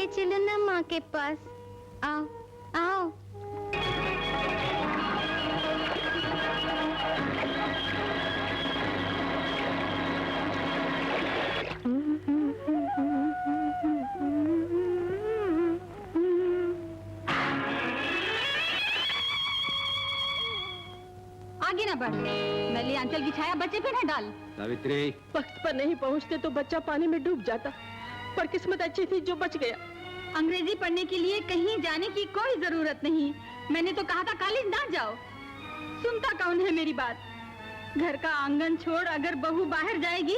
चलो ना माँ के पास, आओ आओ। आगे ना बढ़, नली आंचल की छाया बच्चे पे न डाल। सावित्री, वक्त पर नहीं पहुँचते तो बच्चा पानी में डूब जाता, पर किस्मत अच्छी थी जो बच गया। अंग्रेजी पढ़ने के लिए कहीं जाने की कोई जरूरत नहीं, मैंने तो कहा था कॉलेज ना जाओ। सुनता कौन है मेरी बात? घर का आंगन छोड़ अगर बहू बाहर जाएगी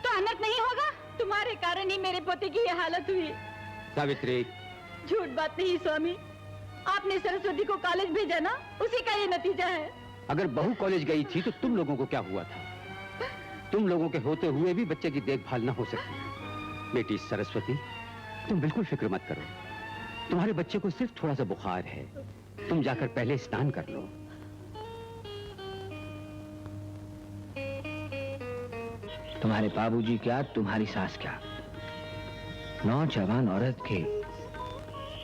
तो अनर्थ नहीं होगा? तुम्हारे कारण ही मेरे पोते की ये हालत हुई। सावित्री, झूठ बात नहीं स्वामी, आपने सरस्वती को कॉलेज भेजा ना, उसी का ये नतीजा है। अगर बहू कॉलेज गई थी तो तुम लोगों को क्या हुआ था? तुम लोगों के होते हुए भी बच्चे की देखभाल न हो सकी। बेटी सरस्वती, तुम बिल्कुल फिक्र मत करो, तुम्हारे बच्चे को सिर्फ थोड़ा सा बुखार है, तुम जाकर पहले स्नान कर लो। तुम्हारे बाबूजी क्या, तुम्हारी सास क्या, नौजवान औरत के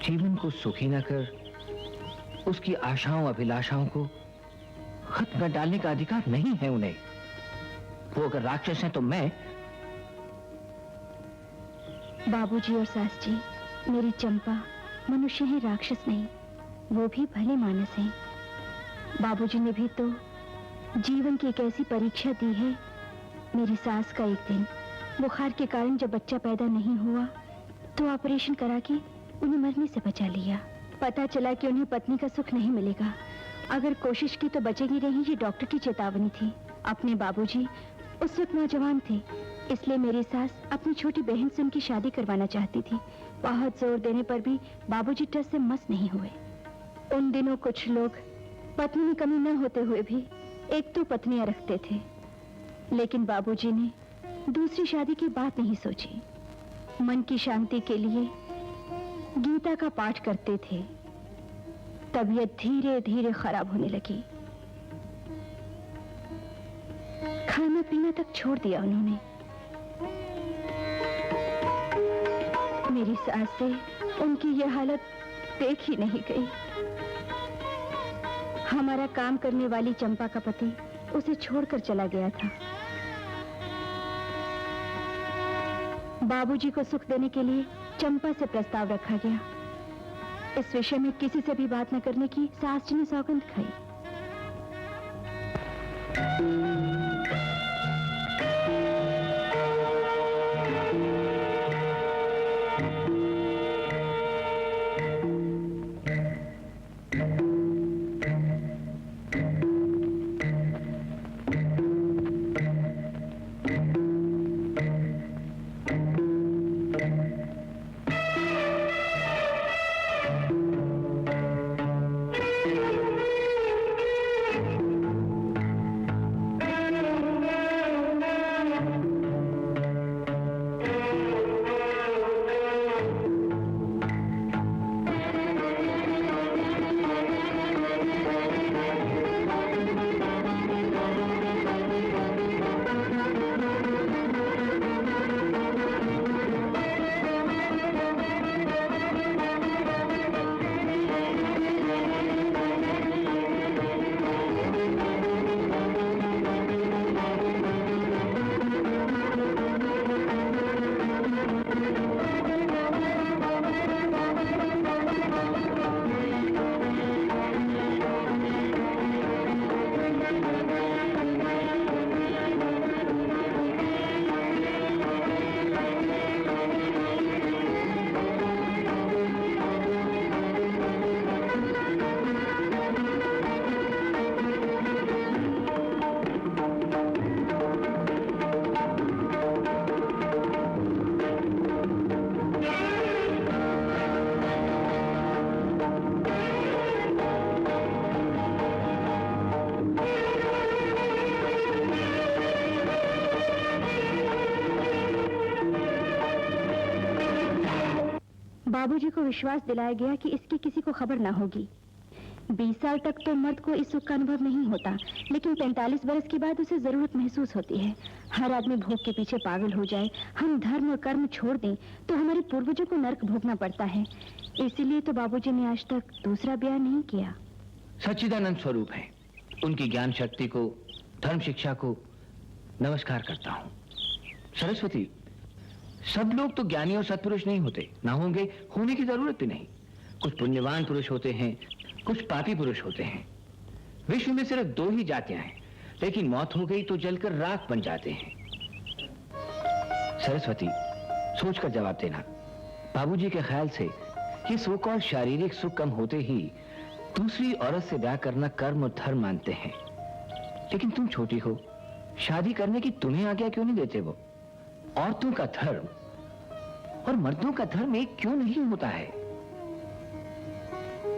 जीवन को सुखी न कर उसकी आशाओं अभिलाषाओं को खत्म कर डालने का अधिकार नहीं है उन्हें। वो अगर राक्षस हैं तो मैं। बाबूजी और सास जी, मेरी चंपा मनुष्य है, राक्षस नहीं, वो भी भले मानस हैं। बाबूजी ने भी तो जीवन की एक ऐसी परीक्षा दी है। मेरी सास का एक दिन बुखार के कारण जब बच्चा पैदा नहीं हुआ तो ऑपरेशन करा के उन्हें मरने से बचा लिया। पता चला कि उन्हें पत्नी का सुख नहीं मिलेगा, अगर कोशिश की तो बचेगी नहीं, ये डॉक्टर की चेतावनी थी। अपने बाबूजी उस वक्त नौजवान थे, इसलिए मेरी सास अपनी छोटी बहन से उनकी शादी करवाना चाहती थी। बहुत जोर देने पर भी बाबूजी टस से मस नहीं हुए। उन दिनों कुछ लोग पत्नी में कमी न होते हुए भी एक तो पत्नियां रखते थे, लेकिन बाबूजी ने दूसरी शादी की बात नहीं सोची। मन की शांति के लिए गीता का पाठ करते थे। तबीयत धीरे धीरे खराब होने लगी, खाना पीना तक छोड़ दिया उन्होंने। मेरी सास से उनकी यह हालत देख ही नहीं गई। हमारा काम करने वाली चंपा का पति उसे छोड़कर चला गया था। बाबूजी को सुख देने के लिए चंपा से प्रस्ताव रखा गया। इस विषय में किसी से भी बात न करने की सास जी ने सौगंध खाई। बाबूजी को विश्वास दिलाया गया कि इसकी किसी को खबर ना होगी। 20 साल तक तो मर्द को इस सुख का अनुभव नहीं होता, लेकिन 45 बरस के बाद उसे जरूरत महसूस होती है। हर आदमी भोग के पीछे पागल हो जाए, हम धर्म और कर्म छोड़ दें तो हमारे पूर्वजों को नरक भोगना पड़ता है। इसीलिए तो बाबूजी ने आज तक दूसरा ब्याह नहीं किया। सच्चिदानंद स्वरूप है, उनकी ज्ञान शक्ति को, धर्म शिक्षा को नमस्कार करता हूँ। सरस्वती, सब लोग तो ज्ञानी और सत्पुरुष नहीं होते, ना होंगे, होने की जरूरत भी नहीं। कुछ पुण्यवान पुरुष होते हैं, कुछ पापी पुरुष होते हैं। विश्व में सिर्फ 2 ही जातियां हैं, लेकिन मौत हो गई तो जलकर राख बन जाते हैं। सरस्वती, सोचकर जवाब देना। बाबूजी के ख्याल से ये सुख और शारीरिक सुख कम होते ही दूसरी औरत से ब्याह करना कर्म और धर्म मानते हैं। लेकिन तुम छोटी हो, शादी करने की तुम्हें आज्ञा क्यों नहीं देते वो? औरतों का धर्म और मर्दों का धर्म एक क्यों नहीं होता है?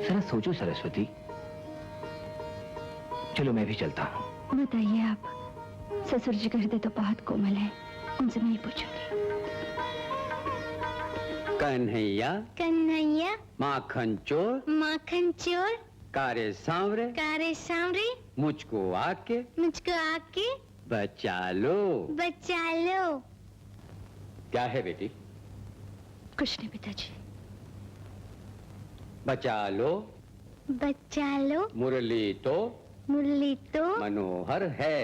जरा सोचो सरस्वती। चलो मैं भी चलता हूँ। बताइए आप। ससुर जी का हृदय तो बहुत कोमल है, उनसे मैं ही पूछूंगी। कन्हैया कन्हैया, माखन चोर, माखन चोर, कारे सांवरे, कारे सांवरे, मुझको आके बचा लो। क्या है बेटी? कुछ नहीं पिताजी। बचा लो, मुरली तो मनोहर है।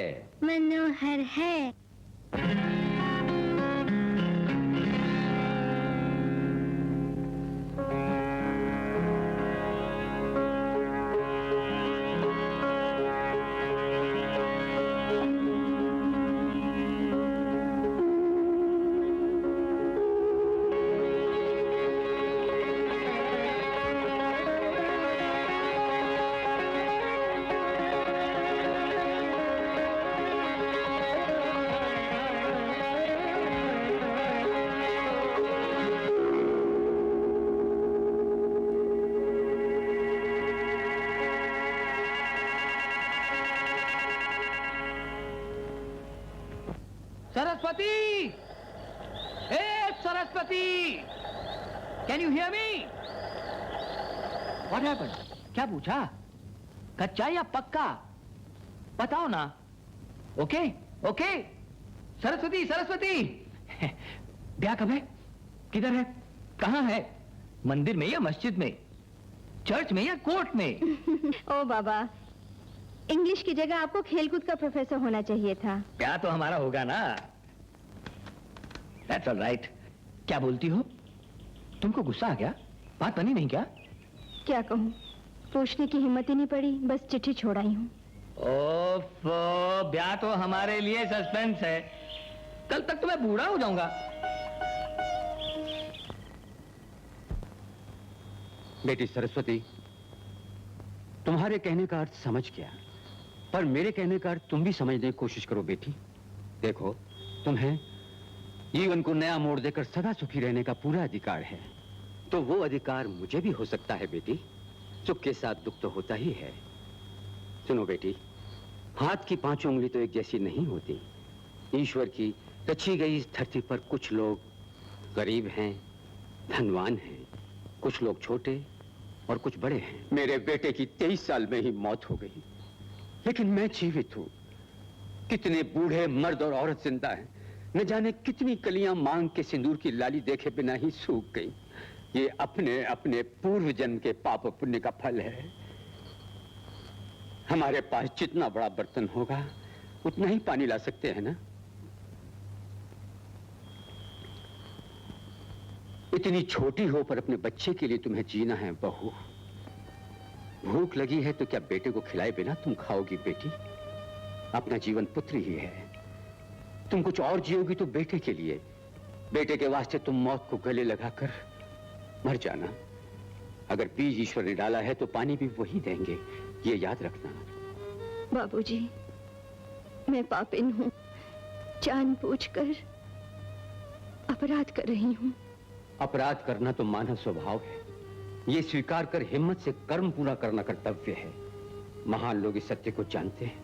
Saraswati! Hey, Saraswati! Can you hear me? What happened? क्या पूछा? कच्चा या पक्का? बताओ ना। ओके? ओके? सरस्वती, सरस्वती! ब्याह कब है? किधर है? कहाँ है? मंदिर में या मस्जिद में? चर्च में या कोर्ट में? ओ बाबा, इंग्लिश की जगह आपको खेलकूद का प्रोफेसर होना चाहिए था। क्या तो हमारा होगा ना। That's all right. क्या बोलती हो? तुमको गुस्सा आ गया? बात बनी नहीं क्या? क्या कहूँ, पूछने की हिम्मत ही नहीं पड़ी, बस चिट्ठी छोड़ाई हूँ। ओफ, ब्याह तो हमारे लिए सस्पेंस है। कल तक तो मैं बूढ़ा हो जाऊंगा। बेटी सरस्वती, तुम्हारे कहने का अर्थ समझ गया, पर मेरे कहने का अर्थ तुम भी समझने की कोशिश करो बेटी। देखो, तुम्हें जीवन को नया मोड़ देकर सदा सुखी रहने का पूरा अधिकार है, तो वो अधिकार मुझे भी हो सकता है बेटी। सुख के साथ दुख तो होता ही है। सुनो बेटी, हाथ की पांचों उंगली तो एक जैसी नहीं होती। ईश्वर की रची गई इस धरती पर कुछ लोग गरीब हैं, धनवान हैं, कुछ लोग छोटे और कुछ बड़े हैं। मेरे बेटे की 23 साल में ही मौत हो गई, लेकिन मैं जीवित हूं। कितने बूढ़े मर्द और औरत जिंदा हैं, न जाने कितनी कलियां मांग के सिंदूर की लाली देखे बिना ही सूख गई। ये अपने अपने पूर्व जन्म के पाप पुण्य का फल है। हमारे पास जितना बड़ा बर्तन होगा उतना ही पानी ला सकते हैं ना। इतनी छोटी हो पर अपने बच्चे के लिए तुम्हें जीना है बहू। भूख लगी है तो क्या बेटे को खिलाए बिना तुम खाओगी बेटी? अपना जीवन पुत्र ही है। तुम कुछ और जियोगी तो बेटे के लिए। बेटे के वास्ते तुम मौत को गले लगाकर मर जाना। अगर बीज ईश्वर ने डाला है तो पानी भी वही देंगे, ये याद रखना। बाबूजी, मैं पापिन हूँ, जानबूझकर अपराध कर रही हूँ। अपराध करना तो मानव स्वभाव है। ये स्वीकार कर हिम्मत से कर्म पूरा करना कर्तव्य है। महान लोग इस सत्य को जानते हैं।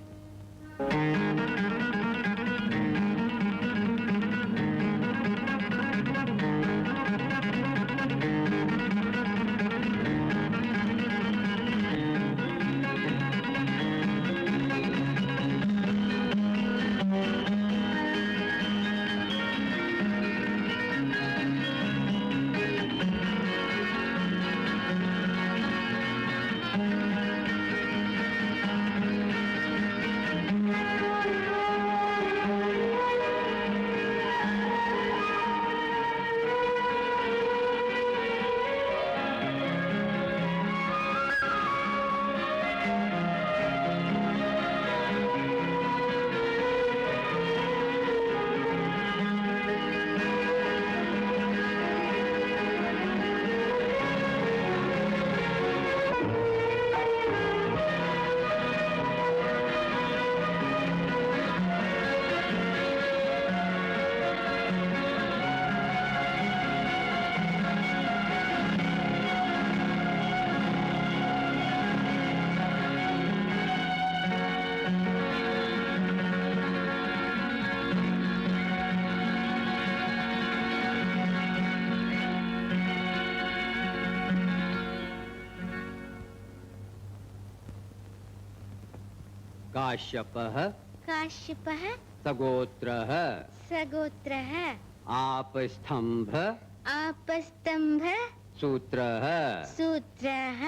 काश्यपः काश्यपः सगोत्रः सगोत्रः आपस्तंभ आपस्तंभ सूत्रः सूत्रः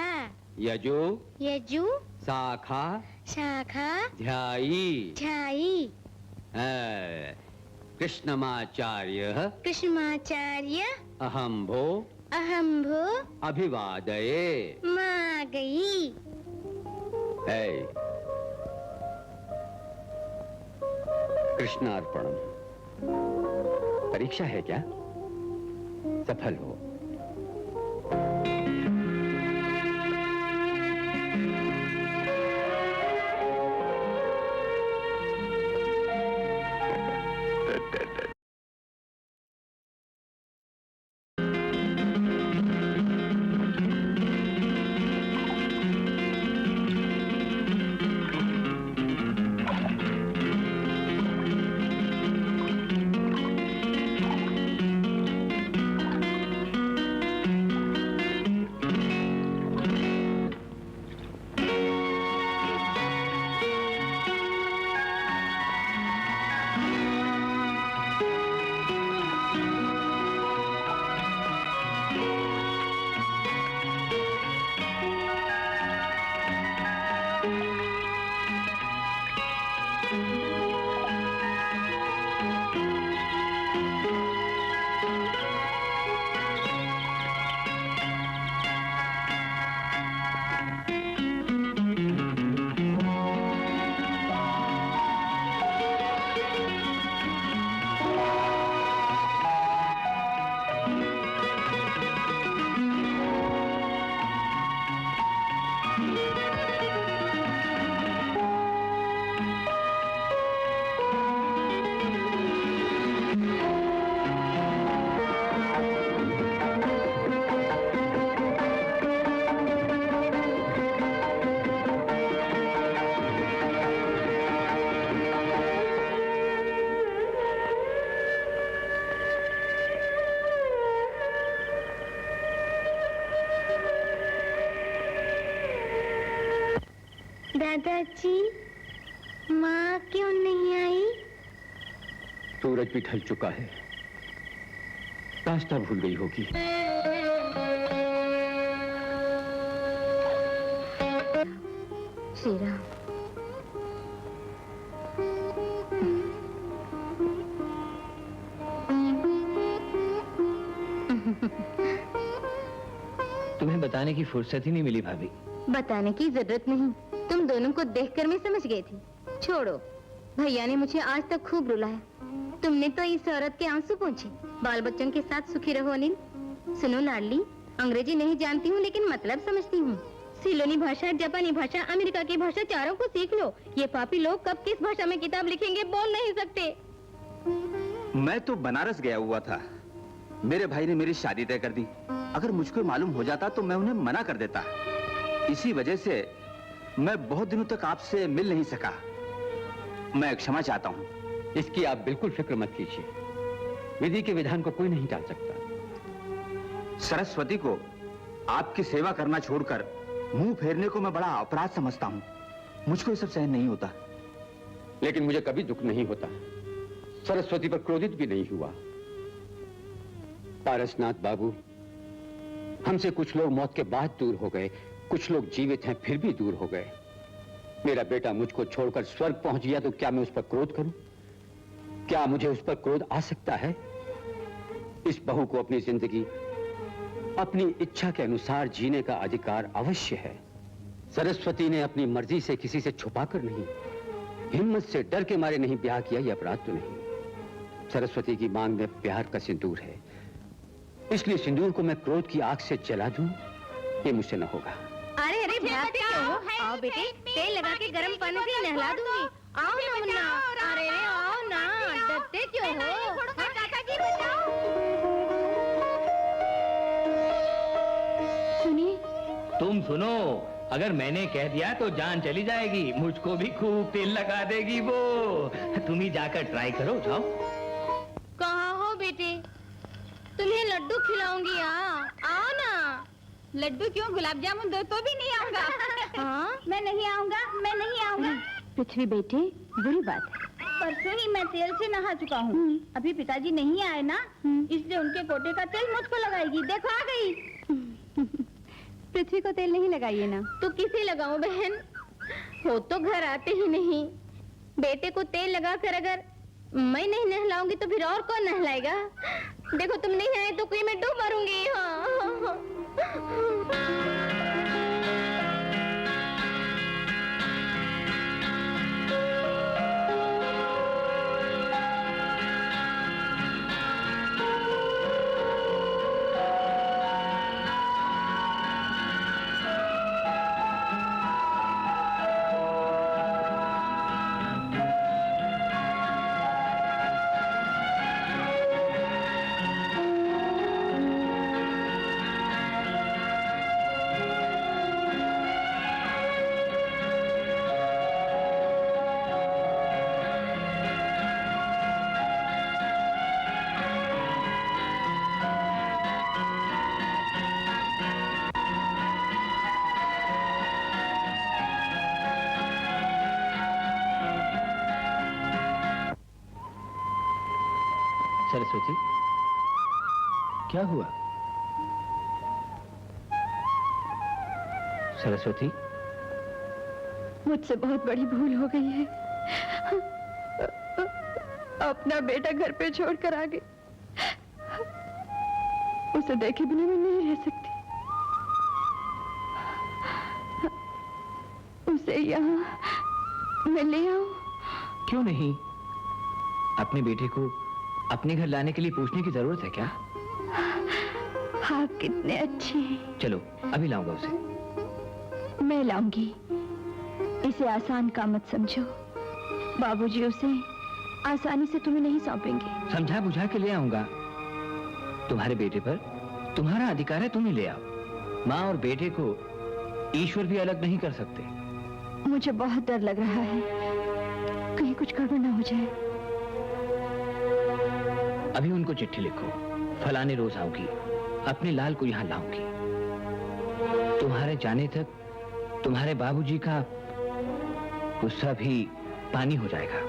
यजु यजु शाखा शाखा ध्यायी ध्यायी कृष्णमाचार्यः कृष्णमाचार्य अहंभो अहंभो अभिवादये माँ गई। कृष्णार्पणम। परीक्षा है क्या? सफल हो। दादाजी, माँ क्यों नहीं आई? सूरज भी ढल चुका है, रास्ता भूल गई होगी। श्री राम। तुम्हें बताने की फुर्सत ही नहीं मिली भाभी। बताने की जरूरत नहीं, तुम दोनों को देखकर मैं समझ गई थी। छोड़ो, भैया ने मुझे आज तक खूब रुलाया। तुमने तो इस औरत के आंसू पोंछे। बाल बच्चों के साथ सुखी रहो अनिल। सुनो लाडली, अंग्रेजी नहीं जानती हूँ लेकिन मतलब समझती हूँ। सिलोनी भाषा, जापानी भाषा, अमेरिका की भाषा, चारों को सीख लो। ये पापी लोग कब किस भाषा में किताब लिखेंगे बोल नहीं सकते। मैं तो बनारस गया हुआ था, मेरे भाई ने मेरी शादी तय कर दी। अगर मुझको मालूम हो जाता तो मैं उन्हें मना कर देता। इसी वजह से मैं बहुत दिनों तक आपसे मिल नहीं सका। मैं क्षमा चाहता हूँ। इसकी आप बिल्कुल फिक्र मत कीजिए, विधि के विधान को कोई नहीं टाल सकता। सरस्वती को आपकी सेवा करना छोड़कर मुंह फेरने को मैं बड़ा अपराध समझता हूँ। मुझको ये सब सहन नहीं होता। लेकिन मुझे कभी दुख नहीं होता, सरस्वती पर क्रोधित भी नहीं हुआ। पारसनाथ बाबू, हमसे कुछ लोग मौत के बाद दूर हो गए, कुछ लोग जीवित हैं फिर भी दूर हो गए। मेरा बेटा मुझको छोड़कर स्वर्ग पहुंच गया तो क्या मैं उस पर क्रोध करूं? क्या मुझे उस पर क्रोध आ सकता है? इस बहू को अपनी जिंदगी अपनी इच्छा के अनुसार जीने का अधिकार अवश्य है। सरस्वती ने अपनी मर्जी से किसी से छुपाकर नहीं, हिम्मत से डर के मारे नहीं ब्याह किया, यह अपराध तो नहीं। सरस्वती की मांग में प्यार का सिंदूर है, इसलिए सिंदूर को मैं क्रोध की आग से जला दूं, ये मुझसे न होगा। अरे अरे भागते क्यों हो? आओ बेटे, तेल लगा के गर्म पानी से नहला दूंगी। आओ ना मुन्ना, अरे आओ ना, डरते क्यों हो? दादाजी बचाओ। सुनिए, तुम सुनो, अगर मैंने कह दिया तो जान चली जाएगी, मुझको भी खूब तेल लगा देगी वो। तुम ही जाकर ट्राई करो, जाओ। कहाँ हो बेटे? तुम्हें लड्डू खिलाऊंगी। आओ ना। लड्डू क्यों, गुलाब जामुन दो तो भी नहीं आऊंगा। हाँ? मैं नहीं आऊंगा, मैं नहीं आऊंगा। पृथ्वी बेटे, बुरी बात है। परसों ही मैं तेल से नहा चुका हूँ। अभी पिताजी नहीं आए ना, इसलिए उनके पोटे का तेल मुझको लगाएगी। देखो आ गई। पृथ्वी को तेल नहीं लगाइए ना। तो किसे लगाऊं बहन? वो तो घर आते ही नहीं। बेटे को तेल लगा कर अगर मैं नहीं नहलाऊंगी तो फिर और कौन नहलाएगा? देखो तुम नहीं आए तो कोई मैं डूब मरूंगी। हाँ। सरस्वती, क्या हुआ? सरस्वती, मुझसे बहुत बड़ी भूल हो गई है। अपना बेटा घर पे छोड़कर आ गई। उसे देखे बिना मैं नहीं रह सकती। उसे यहाँ मैं ले आऊं? क्यों नहीं? अपने बेटे को अपने घर लाने के लिए पूछने की जरूरत है क्या? आप कितने अच्छे हैं। चलो अभी लाऊंगा उसे। मैं लाऊंगी, इसे आसान काम मत समझो। बाबूजी उसे आसानी से तुम्हें नहीं सौंपेंगे। समझा बुझा के ले आऊंगा। तुम्हारे बेटे पर तुम्हारा अधिकार है, तुम ही ले आओ। माँ और बेटे को ईश्वर भी अलग नहीं कर सकते। मुझे बहुत डर लग रहा है, कहीं कुछ गड़बड़ ना हो जाए। अभी उनको चिट्ठी लिखो, फलाने रोज आऊंगी, अपने लाल को यहाँ लाऊंगी। तुम्हारे जाने तक तुम्हारे बाबूजी का गुस्सा भी पानी हो जाएगा।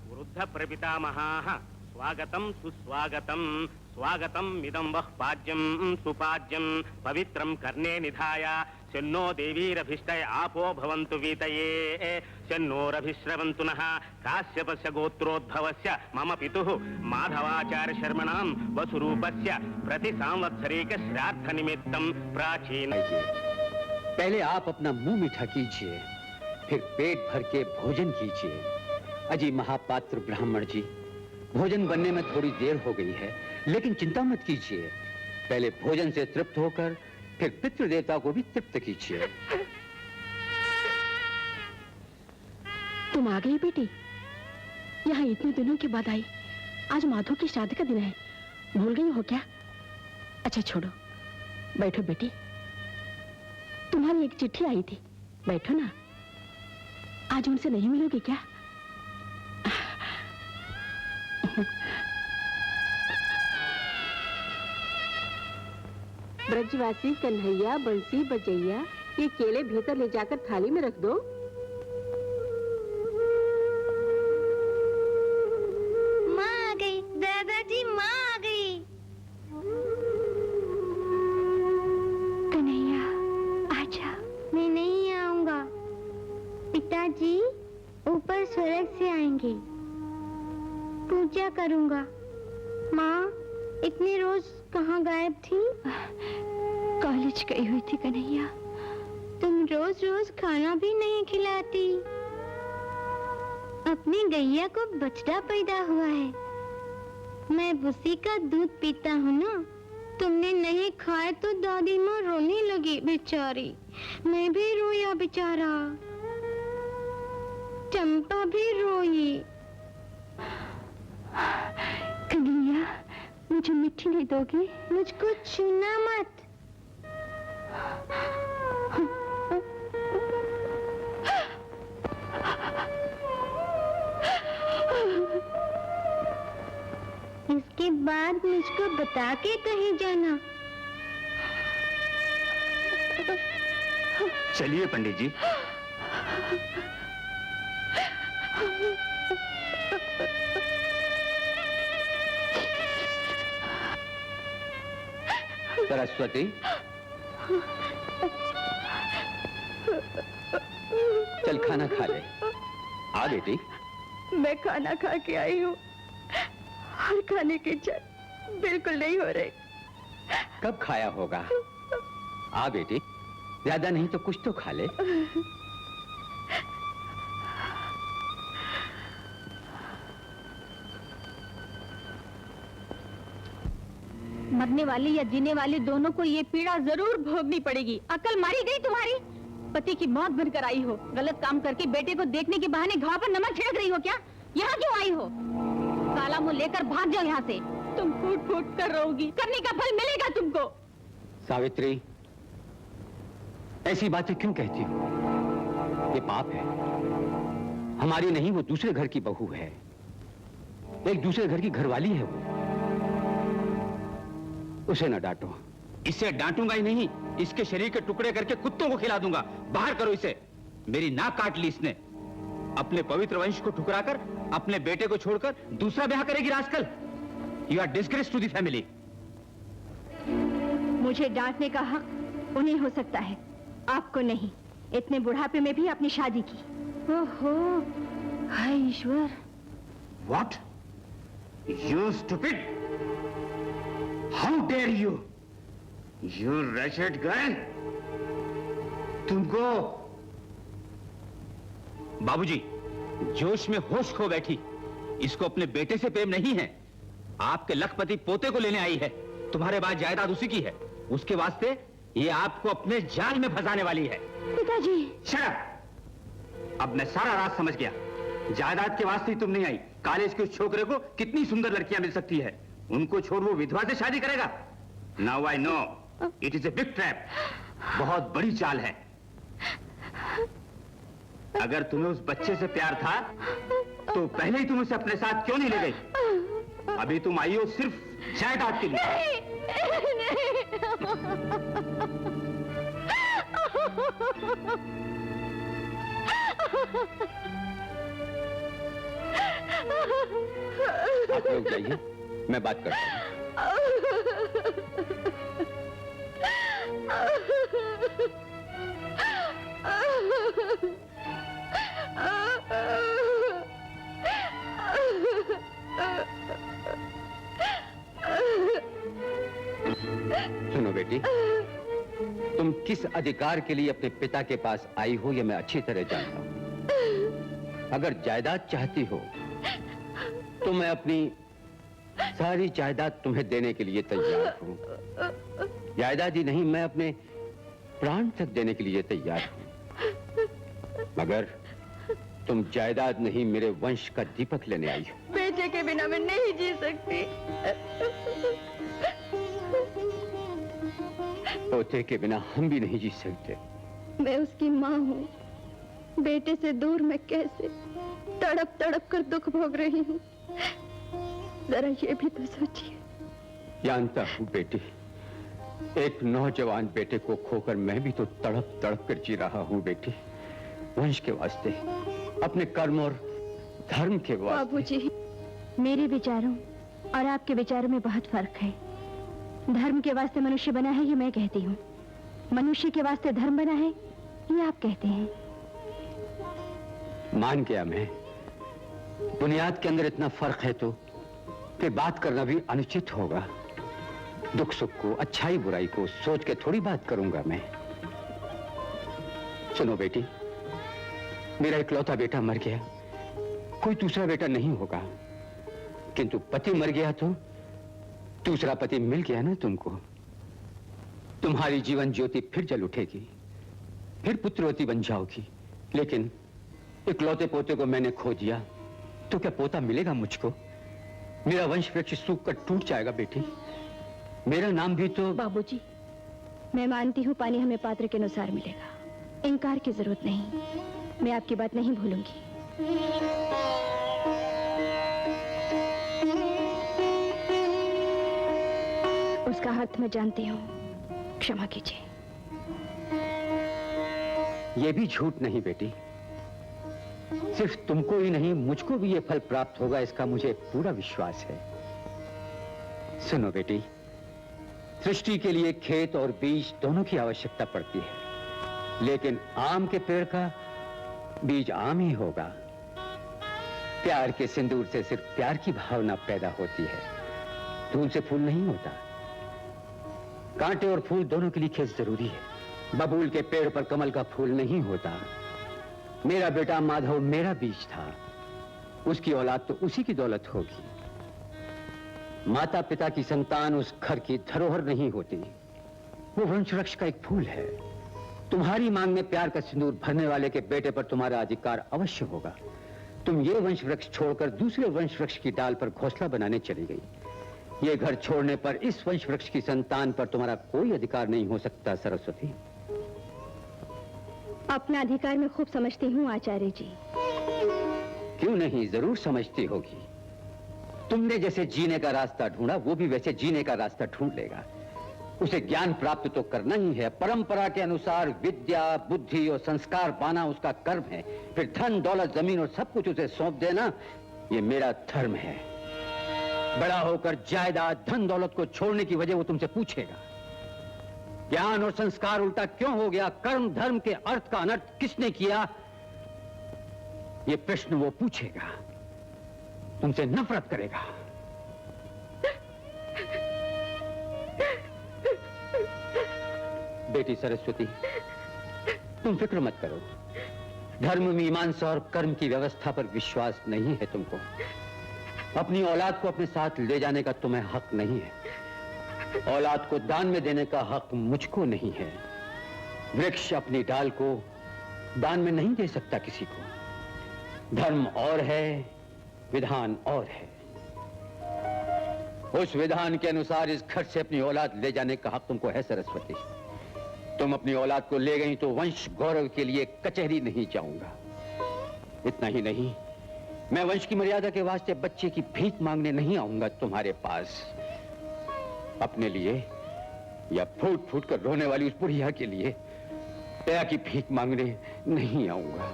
वृद्ध प्रपितामहाः स्वागतं सुस्वागतं स्वागतं मिदं वः पाज्यं सुपाज्यं पवित्रं कर्णे निधाय शन्नो देवीरभिष्टय आपो भवन्तु वीतये शन्नोरभिश्रवन्तु नः काश्यपस्य गोत्रोद्भवस्य मम पितुः माधवाचार्य शर्मणां वसुरूपस्य प्रति सांवत्सरिक श्राद्ध निमित्तं प्राचीन। पहले आप अपना मुंह मीठा कीजिए, फिर पेट भर के भोजन कीजिए। अजी महापात्र ब्राह्मण जी, भोजन बनने में थोड़ी देर हो गई है, लेकिन चिंता मत कीजिए। पहले भोजन से तृप्त होकर फिर पितृ देवता को भी तृप्त कीजिए। तुम आ गई बेटी? यहाँ इतने दिनों के बाद आई। आज माधव की शादी का दिन है, भूल गई हो क्या? अच्छा छोड़ो, बैठो बेटी। तुम्हारी एक चिट्ठी आई थी, बैठो ना। आज उनसे नहीं मिलोगी क्या? ब्रजवासी कन्हैया बंसी बजैया, ये केले भीतर ले जाकर थाली में रख दो। माँ आ गई, दादाजी माँ आ गई। कन्हैया आजा। मैं नहीं आऊंगा, पिताजी ऊपर स्वर्ग से आएंगे, पूजा करूंगा। माँ इतने रोज कहाँ गायब थी? कॉलेज गई हुई थी कन्हैया। तुम रोज रोज खाना भी नहीं खिलाती। अपनी गैया को बछड़ा पैदा हुआ है, मैं उसी का दूध पीता हूँ ना। तुमने नहीं खाए तो दादी माँ रोने लगी बेचारी। मैं भी रोया बेचारा, चंपा भी रोई। कन्हैया मुझे मिट्टी नहीं दोगी? मुझको छूना मत। इसके बाद मुझको बता के कहीं जाना। चलिए पंडित जी। सरस्वती, चल खाना खा ले। आ बेटी। मैं खाना खा के आई हूँ और खाने की इच्छा बिल्कुल नहीं हो रही। कब खाया होगा? आ बेटी, ज्यादा नहीं तो कुछ तो खा ले। मरने वाली या जीने वाली दोनों को ये पीड़ा जरूर भोगनी पड़ेगी। अकल मारी गई तुम्हारी? पति की मौत बनकर आई हो, गलत काम करके बेटे को देखने के बहाने घाव पर नमक छिड़क रही हो क्या? यहाँ क्यों आई हो? काला मुंह लेकर भाग जाओ यहाँ से। तुम फूट फूट कर रोगी, करने का फल मिलेगा तुमको। सावित्री, ऐसी बातें क्यों कहती हो? ये पाप है। हमारी नहीं, वो दूसरे घर की बहू है, एक दूसरे घर की घरवाली है वो। उसे न डांटो। इसे डांटूंगा ही नहीं, इसके शरीर के टुकड़े करके कुत्तों को खिला दूंगा। बाहर करो इसे। मेरी नाक काट ली इसने। अपने पवित्र वंश को ठुकराकर अपने बेटे को छोड़कर दूसरा ब्याह करेगी rascal. You are disgrace to the family. मुझे डांटने का हक उन्हें हो सकता है, आपको नहीं। इतने बुढ़ापे में भी अपनी शादी की। ओहो, हाय ईश्वर। What? You stupid! How dare you? You wretched girl! तुमको बाबूजी, जोश में होश खो बैठी। इसको अपने बेटे से प्रेम नहीं है, आपके लखपति पोते को लेने आई है। तुम्हारे बाद जायदाद उसी की है, उसके वास्ते ये आपको अपने जाल में फंसाने वाली है। पिताजी। Shut up! अब मैं सारा राज समझ गया। जायदाद के वास्ते ही तुम नहीं आई। कॉलेज के उस छोकरे को कितनी सुंदर लड़कियां मिल सकती है, उनको छोड़ वो विधवा से शादी करेगा। Now I know it is a big trap. बहुत बड़ी चाल है। अगर तुम्हें उस बच्चे से प्यार था तो पहले ही तुम उसे अपने साथ क्यों नहीं ले गई? अभी तुम आई हो सिर्फ जायदाद के लिए। आप लोग जाइए, मैं बात करता हूँ। सुनो बेटी, तुम किस अधिकार के लिए अपने पिता के पास आई हो यह मैं अच्छी तरह जानता हूं। अगर जायदाद चाहती हो तो मैं अपनी सारी जायदाद तुम्हें देने के लिए तैयार हूं। जायदाद ही नहीं, मैं अपने प्राण तक देने के लिए तैयार हूं। मगर तुम जायदाद नहीं, मेरे वंश का दीपक लेने आई हो। बेटे के बिना मैं नहीं जी सकती। पोते के बिना हम भी नहीं जी सकते। मैं उसकी माँ हूँ, बेटे से दूर मैं कैसे तड़प तड़प कर दुख भोग रही हूँ। जरा ये भी तो सोचिए। जानता हूँ बेटी, एक नौजवान बेटे को खोकर मैं भी तो तड़प तड़प कर जी रहा हूँ बेटी। वंश के वास्ते, अपने कर्म और धर्म के वास्ते। बाबूजी, मेरे विचारों और आपके विचारों में बहुत फर्क है। धर्म के वास्ते मनुष्य बना है ये मैं कहती हूँ, मनुष्य के वास्ते धर्म बना है ये आप कहते हैं। मान गया मैं, बुनियाद के अंदर इतना फर्क है तो फिर बात करना भी अनुचित होगा। दुख सुख को, अच्छाई बुराई को सोच के थोड़ी बात करूंगा मैं। सुनो बेटी, मेरा इकलौता बेटा मर गया, कोई दूसरा बेटा नहीं होगा। किंतु पति मर गया तो दूसरा पति मिल गया ना तुमको। तुम्हारी जीवन ज्योति फिर जल उठेगी, फिर पुत्रवती बन जाओगी। लेकिन इकलौते पोते को मैंने खो दिया तो क्या पोता मिलेगा मुझको? मेरा वंश वृक्ष सूख कर टूट जाएगा बेटी। मेरा नाम भी तो। बाबूजी, मैं मानती हूँ पानी हमें पात्र के अनुसार मिलेगा, इनकार की जरूरत नहीं। मैं आपकी बात नहीं भूलूंगी। उसका हाथ मैं जानती हूँ, क्षमा कीजिए। ये भी झूठ नहीं बेटी, सिर्फ तुमको ही नहीं मुझको भी ये फल प्राप्त होगा, इसका मुझे पूरा विश्वास है। सुनो बेटी, सृष्टि के लिए खेत और बीज दोनों की आवश्यकता पड़ती है, लेकिन आम के पेड़ का बीज आम ही होगा। प्यार के सिंदूर से सिर्फ प्यार की भावना पैदा होती है, फूल से फूल नहीं होता। कांटे और फूल दोनों के लिए खेत जरूरी है। बबूल के पेड़ पर कमल का फूल नहीं होता। मेरा बेटा माधव मेरा बीज था, उसकी औलाद तो उसी की दौलत होगी। माता पिता की संतान उस घर की धरोहर नहीं होती, वो वंश वृक्ष का एक फूल है। तुम्हारी मांग में प्यार का सिंदूर भरने वाले के बेटे पर तुम्हारा अधिकार अवश्य होगा। तुम ये वंश वृक्ष छोड़कर दूसरे वंश वृक्ष की डाल पर घोंसला बनाने चली गई। ये घर छोड़ने पर इस वंश वृक्ष की संतान पर तुम्हारा कोई अधिकार नहीं हो सकता सरस्वती। अपना अधिकार मैं खूब समझती हूँ आचार्य जी। क्यों नहीं, जरूर समझती होगी। तुमने जैसे जीने का रास्ता ढूंढा, वो भी वैसे जीने का रास्ता ढूंढ लेगा। उसे ज्ञान प्राप्त तो करना ही है। परंपरा के अनुसार विद्या, बुद्धि और संस्कार पाना उसका कर्म है। फिर धन, दौलत, जमीन और सब कुछ उसे सौंप देना, ये मेरा धर्म है। बड़ा होकर जायदाद, धन दौलत को छोड़ने की वजह वो तुमसे पूछेगा। ज्ञान और संस्कार उल्टा क्यों हो गया, कर्म धर्म के अर्थ का अनर्थ किसने किया, ये प्रश्न वो पूछेगा, तुमसे नफरत करेगा। बेटी सरस्वती, तुम फिक्र मत करो। धर्म मीमांसा और कर्म की व्यवस्था पर विश्वास नहीं है तुमको। अपनी औलाद को अपने साथ ले जाने का तुम्हें हक नहीं है। औलाद को दान में देने का हक मुझको नहीं है। वृक्ष अपनी डाल को दान में नहीं दे सकता किसी को। धर्म और है, विधान और है। उस विधान के अनुसार इस घर से अपनी औलाद ले जाने का हक तुमको है सरस्वती। तुम अपनी औलाद को ले गई तो वंश गौरव के लिए कचहरी नहीं जाऊंगा। इतना ही नहीं, मैं वंश की मर्यादा के वास्ते बच्चे की भीख मांगने नहीं आऊंगा तुम्हारे पास। अपने लिए या फूट फूट कर रोने वाली उस बुढ़िया के लिए दया की भीख मांगने नहीं आऊंगा।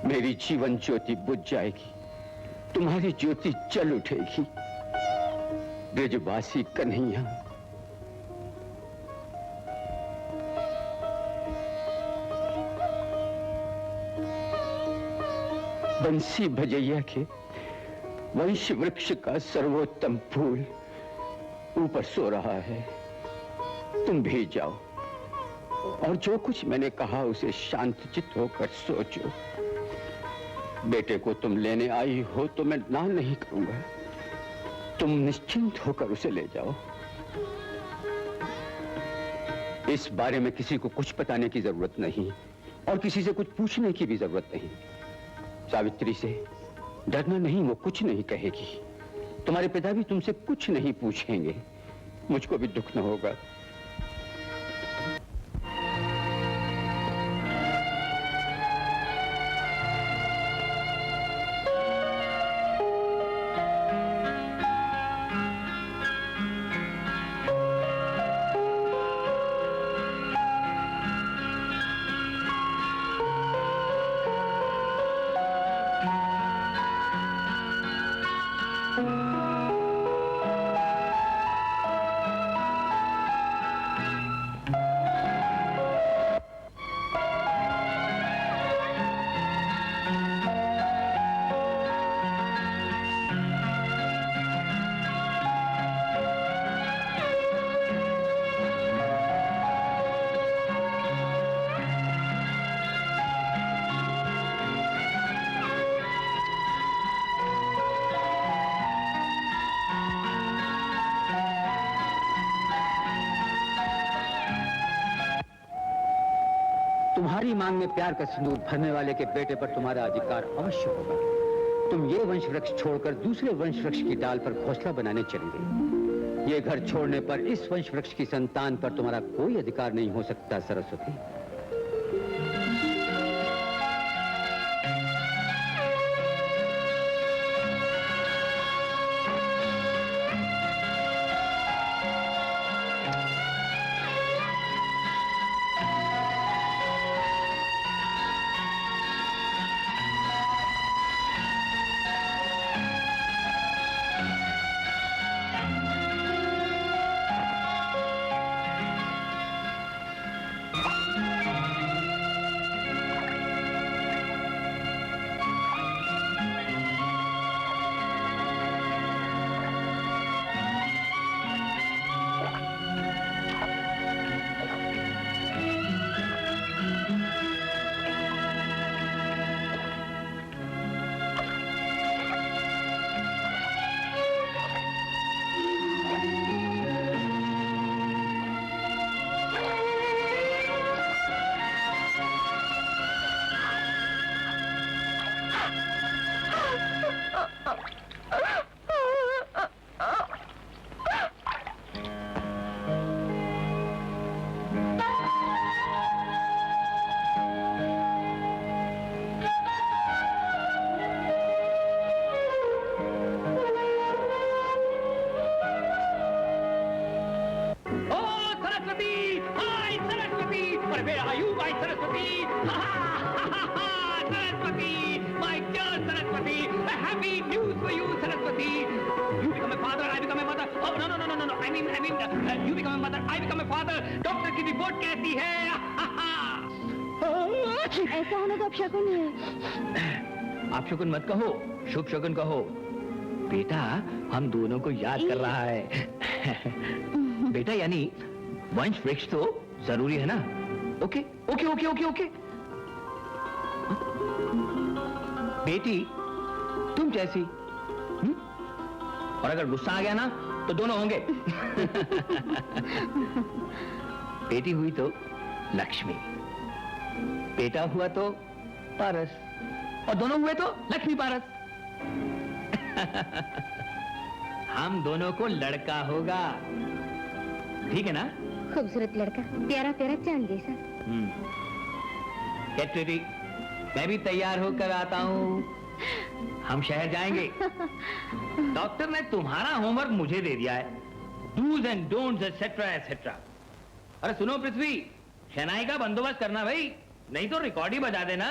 मेरी जीवन ज्योति बुझ जाएगी, तुम्हारी ज्योति जल उठेगी। ब्रजवासी कन्हैया, बंसी भजैया के वंश वृक्ष का सर्वोत्तम फूल ऊपर सो रहा है। तुम भी जाओ और जो कुछ मैंने कहा उसे शांतचित्त होकर सोचो। बेटे को तुम लेने आई हो तो मैं ना नहीं करूंगा। तुम निश्चिंत होकर उसे ले जाओ। इस बारे में किसी को कुछ बताने की जरूरत नहीं और किसी से कुछ पूछने की भी जरूरत नहीं। सावित्री से डरना नहीं, वो कुछ नहीं कहेगी। तुम्हारे पिता भी तुमसे कुछ नहीं पूछेंगे। मुझको भी दुख न होगा। तुम्हारी मांग में प्यार का सिंदूर भरने वाले के बेटे पर तुम्हारा अधिकार अवश्य होगा। तुम ये वंश वृक्ष छोड़कर दूसरे वंश वृक्ष की डाल पर घोंसला बनाने चले गए। ये घर छोड़ने पर इस वंश वृक्ष की संतान पर तुम्हारा कोई अधिकार नहीं हो सकता Saraswati. No no no no no, I mean you become a mother, I become a father. Doctor की रिपोर्ट कहती है। ऐसा होना तो अपशकुन है। आप शकुन मत कहो, शुभ शकुन कहो। बेटा हम दोनों को याद कर रहा है। बेटा यानी वंश वृक्ष तो जरूरी है ना? Okay okay okay okay okay. बेटी तुम जैसी, और अगर गुस्सा आ गया ना तो दोनों होंगे। बेटी हुई तो लक्ष्मी, बेटा हुआ तो पारस, और दोनों हुए तो लक्ष्मी पारस। हम दोनों को लड़का होगा, ठीक है ना? खूबसूरत लड़का, प्यारा प्यारा चांद जैसा। गेट रेडी, मैं भी तैयार होकर आता हूँ। हम शहर जाएंगे। डॉक्टर ने तुम्हारा होमवर्क मुझे दे दिया है, dos and don'ts et cetera et cetera. अरे सुनो पृथ्वी, शहनाई का बंदोबस्त करना भाई, नहीं तो रिकॉर्ड ही बजा देना।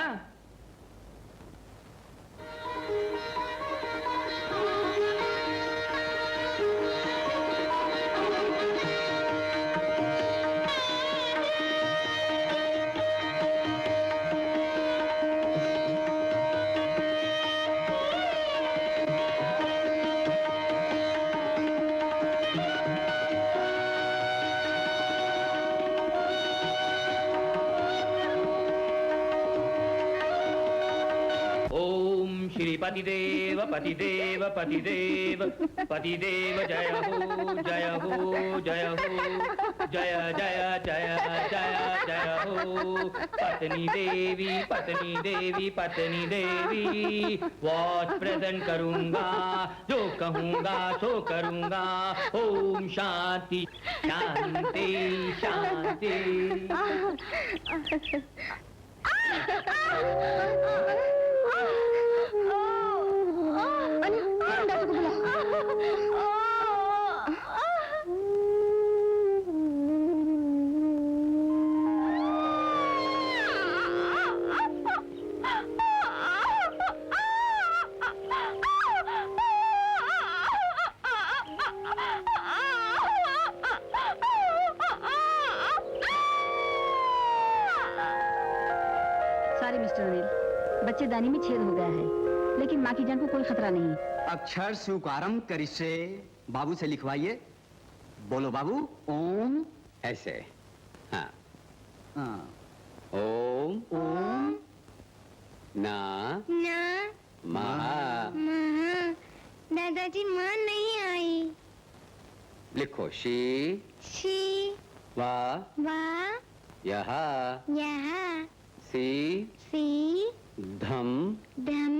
पतिदेव पतिदेव पतिदेव पतिदेव, जय हो जय हो जय हो, जय जय जय जय जय हो। पत्नी देवी पत्नी देवी पत्नी देवी, वॉच प्रेजेंट करूंगा, जो कहूंगा सो करूंगा। ओम शांति शांति शांति। सॉरी मिस्टर अनिल, बच्चेदानी में छेद हो गया है, लेकिन माँ की जान को कोई खतरा नहीं। अक्षर स्वीकारम करिष्ये, बाबू से लिखवाइए। बोलो बाबू। ओम, ऐसे। हाँ हाँ। ओम ओम ना ना महा। दादाजी माँ नहीं आई। लिखो शी शी वा वा यहाँ यहाँ सी सी धम धम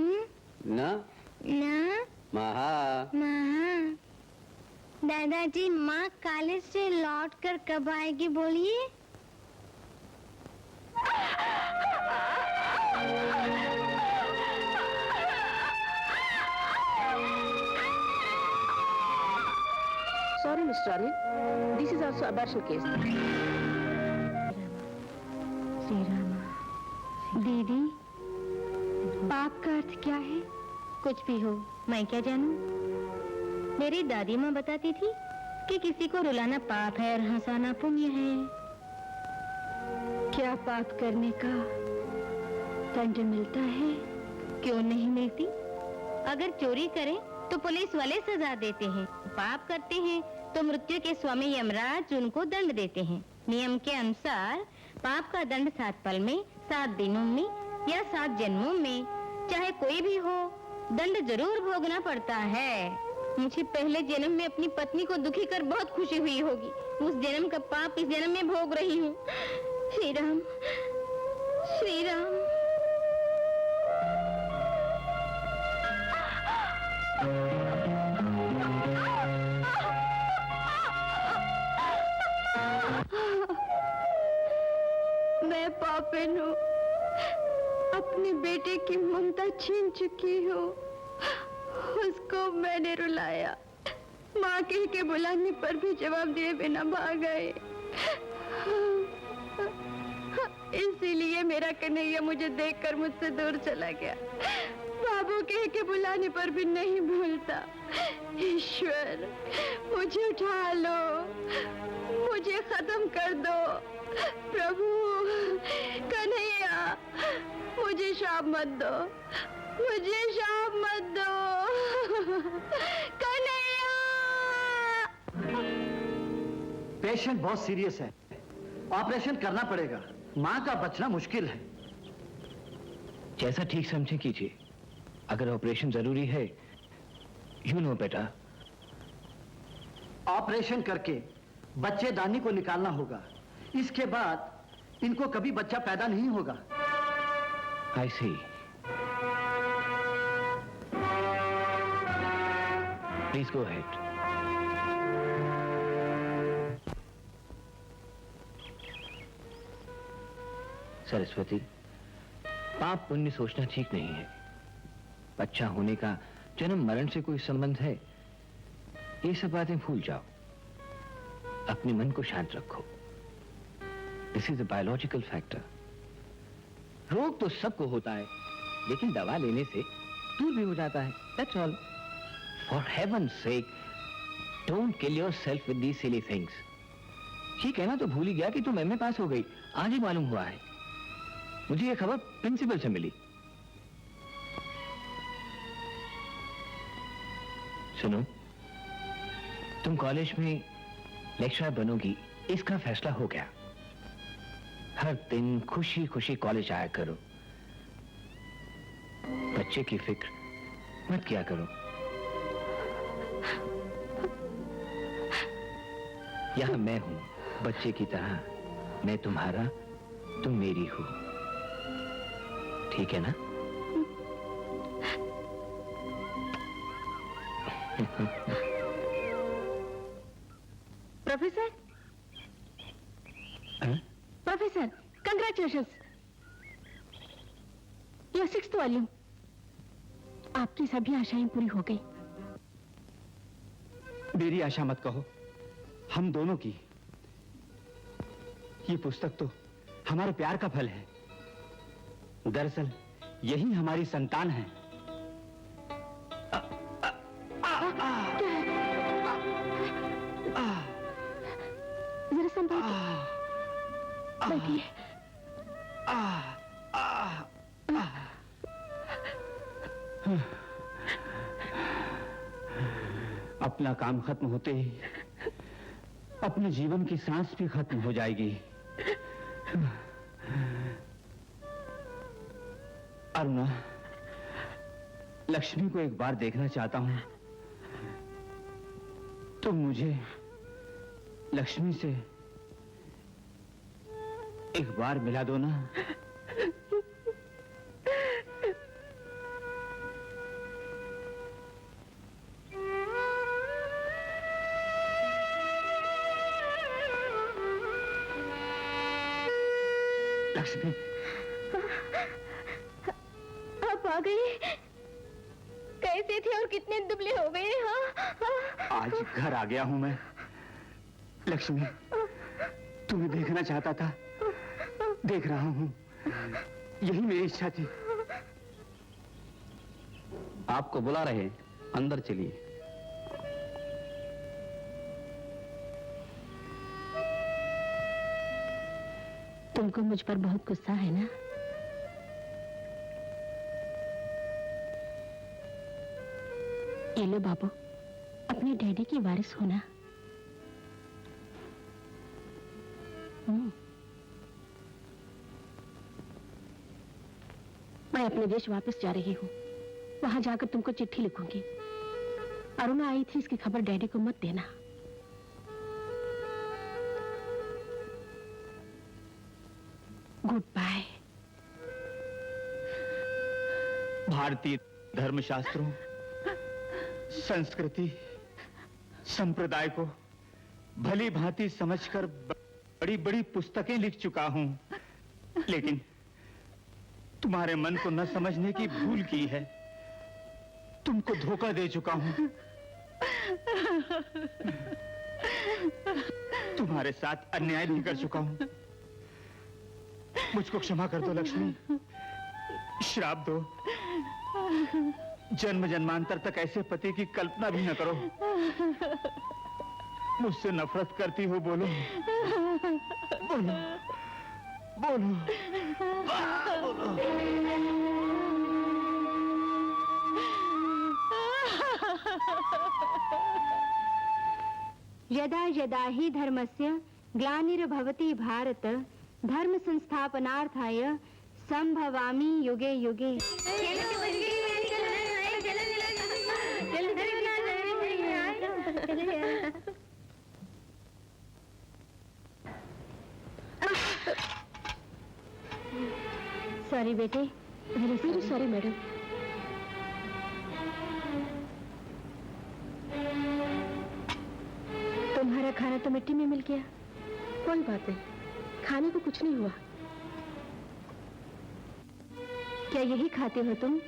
न न महा। महा। दादाजी माँ कॉलेज से लौटकर कब आएगी बोलिए? Sorry, Mr. Aril. This is also abortion case. Shri Ram. दीदी, पाप का अर्थ क्या है? कुछ भी हो, मैं क्या जानूं? मेरी दादी माँ बताती थी कि किसी को रुलाना पाप है और हंसाना पुण्य है। क्या पाप करने का दंड मिलता है? क्यों नहीं मिलती? अगर चोरी करें तो पुलिस वाले सजा देते हैं, पाप करते हैं तो मृत्यु के स्वामी यमराज उनको दंड देते हैं। नियम के अनुसार पाप का दंड 7 पल में, 7 दिनों में या 7 जन्मों में, चाहे कोई भी हो, दंड जरूर भोगना पड़ता है। मुझे पहले जन्म में अपनी पत्नी को दुखी कर बहुत खुशी हुई होगी। उस जन्म का पाप इस जन्म में भोग रही हूँ। श्री राम, श्री राम। मैं पापिन हूँ, अपने बेटे की ममता छीन चुकी हूँ। उसको मैंने रुलाया, माँ कह के बुलाने पर भी जवाब दिए बिना भाग गए। इसीलिए मेरा कन्हैया मुझे देखकर मुझसे दूर चला गया। बाबू कह के बुलाने पर भी नहीं भूलता। ईश्वर, मुझे उठा लो, मुझे खत्म कर दो। प्रभु, कन्हैया, मुझे श्राप मत दो, मुझे श्राप मत दो। कन्हैया! पेशेंट बहुत सीरियस है, ऑपरेशन करना पड़ेगा। माँ का बचना मुश्किल है। जैसा ठीक समझे कीजिए। अगर ऑपरेशन जरूरी है, यू नो बेटा। ऑपरेशन करके बच्चेदानी को निकालना होगा। इसके बाद इनको कभी बच्चा पैदा नहीं होगा। I see. Please go ahead. Saraswati, पाप पुण्य सोचना ठीक नहीं है। बच्चा होने का जन्म मरण से कोई संबंध है? ये सब बातें भूल जाओ। अपने मन को शांत रखो। This is a biological factor. रोग तो सबको होता है, लेकिन दवा लेने से दूर भी हो जाता है। That's all. For heaven's sake, don't kill yourself with these silly things. ये कहना तो भूल ही गया कि तुम एमए पास हो गई। आज ही मालूम हुआ है। मुझे ये खबर प्रिंसिपल से मिली। सुनो, तुम कॉलेज में लेक्चरर बनोगी, इसका फैसला हो गया। हर दिन खुशी खुशी कॉलेज आया करो। बच्चे की फिक्र मत किया करो। यहां मैं हूं, बच्चे की तरह। मैं तुम्हारा, तुम मेरी हो। ठीक है ना? Professor, professor, congratulations. यह 6th वॉल्यूम। आपकी सभी आशाएं पूरी हो गई। मेरी आशा मत कहो, हम दोनों की। ये पुस्तक तो हमारे प्यार का फल है। दरअसल यही हमारी संतान है। जरा संभाल के बैठिए। अपना काम खत्म होते ही अपने जीवन की सांस भी खत्म हो जाएगी। अरुणा, लक्ष्मी को एक बार देखना चाहता हूं। तुम मुझे लक्ष्मी से एक बार मिला दो ना। लक्ष्मी, आप आ गए। कैसे थे और कितने दुबले हो गए? हाँ, आज घर आ गया हूं मैं। लक्ष्मी, तुम्हें देखना चाहता था, देख रहा हूं। यही मेरी इच्छा थी। आपको बुला रहे, अंदर चलिए। तुमको मुझ पर बहुत गुस्सा है ना? ये लो बाबू, अपने डैडी की वारिस होना। मैं अपने देश वापस जा रही हूँ। वहां जाकर तुमको चिट्ठी लिखूंगी। अरुणा आई थी, इसकी खबर डैडी को मत देना। Goodbye. भारतीय धर्मशास्त्रों, संस्कृति, संप्रदाय को भली भांति समझकर बड़ी बड़ी पुस्तकें लिख चुका हूं, लेकिन तुम्हारे मन को न समझने की भूल की है। तुमको धोखा दे चुका हूं। तुम्हारे साथ अन्याय भी कर चुका हूं। मुझको क्षमा कर दो लक्ष्मी। श्राप दो। जन्म जन्मांतर तक ऐसे पति की कल्पना भी न करो। मुझसे नफरत करती हो, बोलो बोलो बोलो बोलो। यदा यदा हि धर्मस्य ग्लानिर्भवति भारत धर्म संस्थापनार्थाय संभवामि युगे युगे। सॉरी बेटे, वेरी सॉरी मैडम। तुम्हारा खाना तो मिट्टी में मिल गया। कोई बात नहीं, खाने को कुछ नहीं हुआ। क्या यही खाते हो तुम?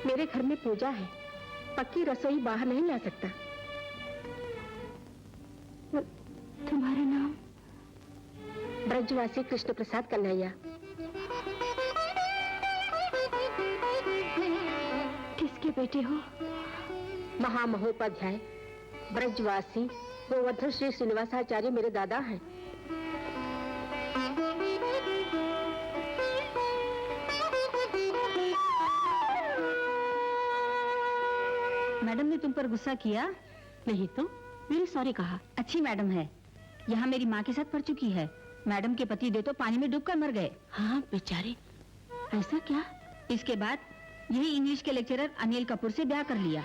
मेरे घर में पूजा है, पक्की रसोई बाहर नहीं ला सकता। तुम्हारा नाम? ब्रजवासी कृष्ण प्रसाद कन्हैया। किसके बेटे हो? महामहोपाध्याय ब्रजवासी गोवर्धन श्री श्रीनिवासाचार्य मेरे दादा हैं। मैडम ने तुम पर गुस्सा किया? नहीं तो मेरी सॉरी कहा। अच्छी मैडम है, यहाँ मेरी माँ के साथ पढ़ चुकी है। मैडम के पति दे तो पानी में डूबकर मर गए। हाँ बेचारे, ऐसा क्या? इसके बाद यही इंग्लिश के लेक्चरर अनिल कपूर से ब्याह कर लिया।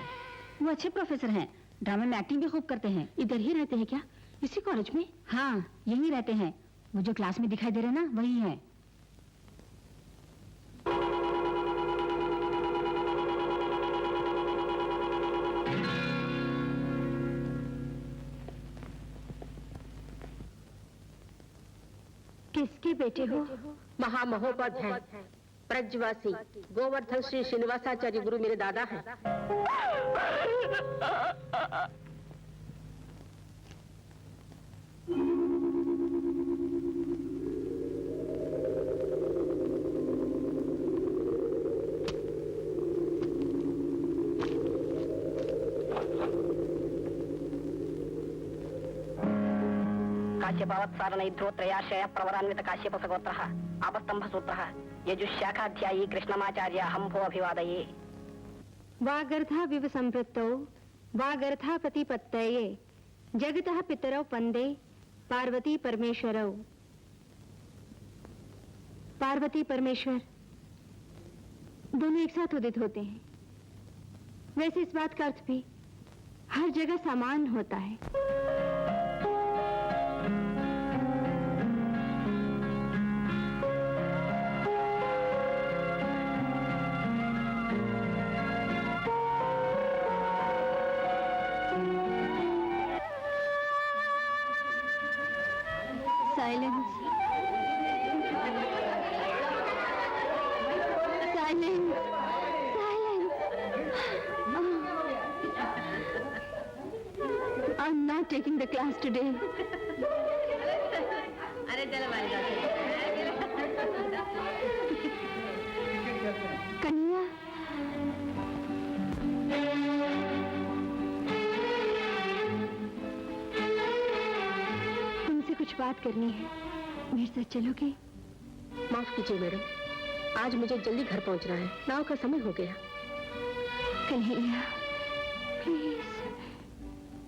वो अच्छे प्रोफेसर हैं, ड्रामे में एक्टिंग भी खूब करते हैं। इधर ही रहते हैं क्या, इसी कॉलेज में? हाँ, यहीं रहते हैं। वो जो क्लास में दिखाई दे रहे ना, वही है। किसके बेटे हो? महामहोपाध्याय ब्रजवासी गोवर्धन श्री श्रीनिवासाचार्य गुरु मेरे दादा हैं। काश्यपवत्सारणैध्रोत्रयाशय प्रवरान्वित काश्यपसगोत्रः आपस्तंभसूत्रः यजुशाखाध्यायी कृष्णमाचार्य हंभो अभिवादये। वागर्था विव संपृक्तौ वागर्था प्रतिपत्तये जगतः पितरौ पंदे पार्वती परमेश्वरौ। पार्वती परमेश्वर दोनों एक साथ उदित होते हैं। वैसे इस बात का अर्थ भी हर जगह समान होता है। Silence. Silence. Silence. I'm not taking the class today. Kanhaiya, तुमसे कुछ बात करनी है, मेरे साथ चलोगे? माफ कीजिए मैडम, आज मुझे जल्दी घर पहुंचना है, नाव का समय हो गया। कन्हैया प्लीज,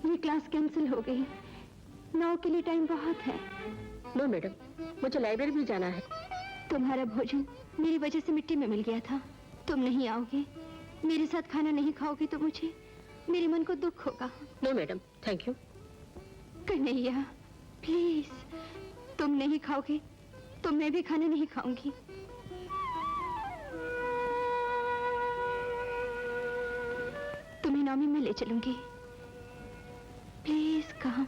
ये क्लास कैंसिल हो गई, नाव के लिए टाइम बहुत है। नो मैडम, मुझे लाइब्रेरी भी जाना है। तुम्हारा भोजन मेरी वजह से मिट्टी में मिल गया था। तुम नहीं आओगे, मेरे साथ खाना नहीं खाओगे तो मुझे, मेरे मन को दुख होगा। No madam, thank you. Kanhaiya please, तुम नहीं खाओगे तो मैं भी खाना नहीं खाऊंगी। तुम्हें नौमी में ले चलूंगी, प्लीज कम।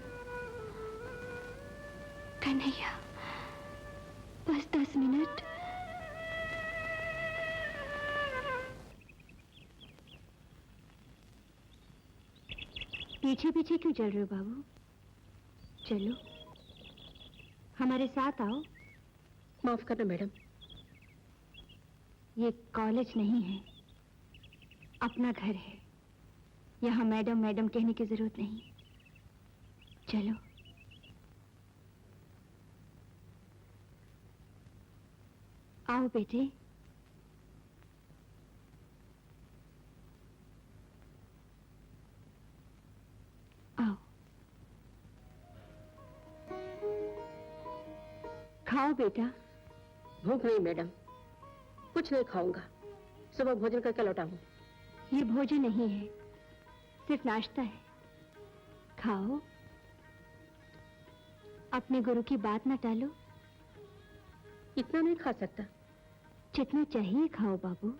कन्हैया बस 10 मिनट। पीछे पीछे क्यों चल रहे हो बाबू? चलो हमारे साथ आओ। माफ करना मैडम, ये कॉलेज नहीं है, अपना घर है, यहाँ मैडम मैडम कहने की जरूरत नहीं। चलो। आओ बेटे। आओ, खाओ बेटा। भूख नहीं मैडम, कुछ नहीं खाऊंगा। सुबह भोजन करके लौटा हूँ। ये भोजन नहीं है, सिर्फ नाश्ता है। खाओ, अपने गुरु की बात न टालो। इतना नहीं खा सकता। जितना चाहिए खाओ बाबू।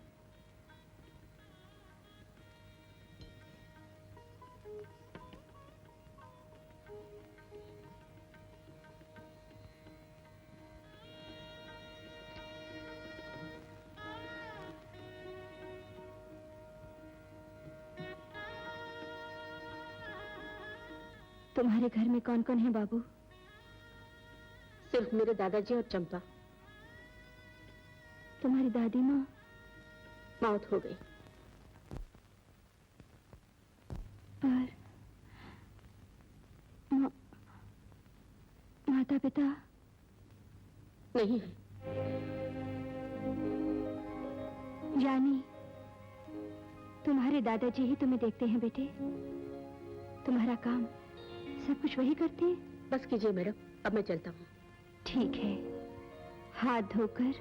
तुम्हारे घर में कौन कौन है बाबू? सिर्फ मेरे दादाजी और चंपा। तुम्हारी दादी माँ मौत हो गई। और माता पिता नहीं है। यानी तुम्हारे दादाजी ही तुम्हें देखते हैं बेटे? तुम्हारा काम सब कुछ वही करते हैं? बस कीजिए मैडम, अब मैं चलता हूँ। ठीक है, हाथ धोकर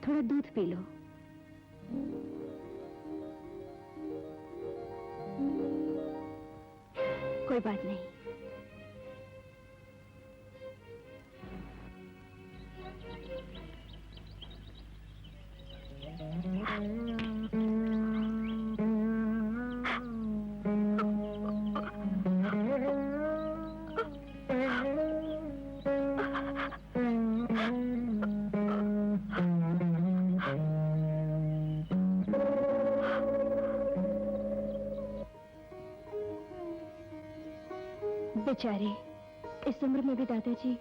थोड़ा दूध पी लो। कोई बात नहीं। बेचारे, इस उम्र में भी दादाजी।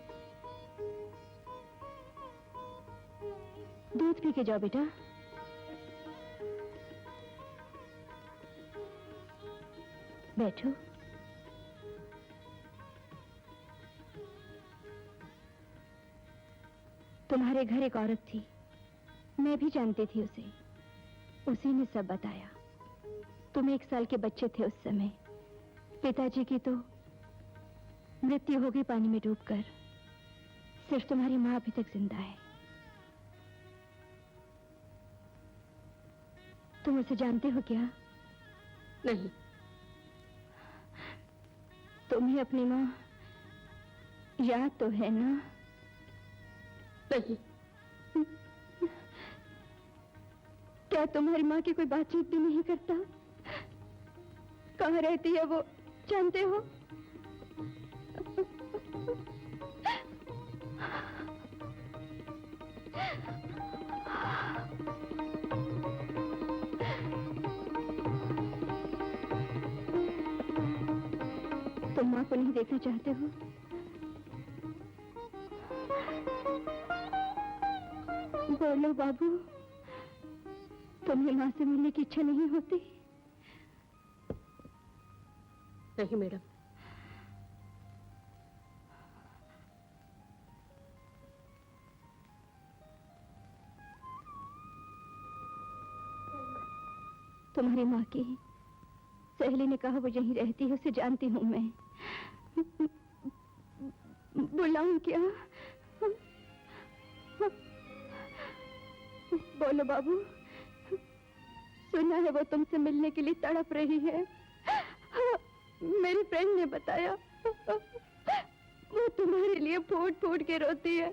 दूध पी के जाओ बेटा। बैठो। तुम्हारे घर एक औरत थी, मैं भी जानती थी उसे। उसी ने सब बताया। तुम 1 साल के बच्चे थे उस समय। पिताजी की तो मृत्यु हो गई पानी में डूबकर। सिर्फ तुम्हारी माँ अभी तक जिंदा है। तुम उसे जानते हो क्या? नहीं। तुम्हें अपनी माँ याद तो है ना? नहीं। क्या तुम्हारी माँ की कोई बातचीत भी नहीं करता? कहाँ रहती है वो, जानते हो? तुम माँ को नहीं देखना चाहते हो? बोलो बाबू, तुम्हें माँ से मिलने की इच्छा नहीं होती? नहीं मैडम। तुम्हारी माँ की सहेली ने कहा वो यहीं रहती है, उसे जानती हूँ मैं। बुलाऊं क्या? बोलो बाबू, सुना है वो तुमसे मिलने के लिए तड़प रही है। मेरी फ्रेंड ने बताया वो तुम्हारे लिए फूट फूट के रोती है।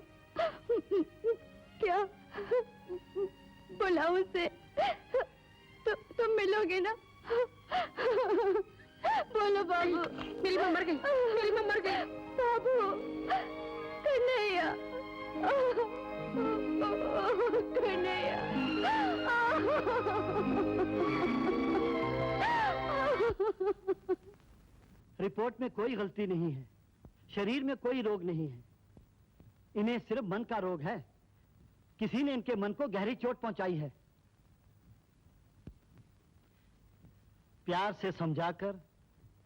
क्या बुलाऊं उसे? तुम मिलोगे ना? बोलो बाबू। मेरी माँ मर गई, मेरी माँ मर गई। बाबू, कन्हैया, कन्हैया। रिपोर्ट में कोई गलती नहीं है, शरीर में कोई रोग नहीं है। इन्हें सिर्फ मन का रोग है। किसी ने इनके मन को गहरी चोट पहुंचाई है। प्यार से समझाकर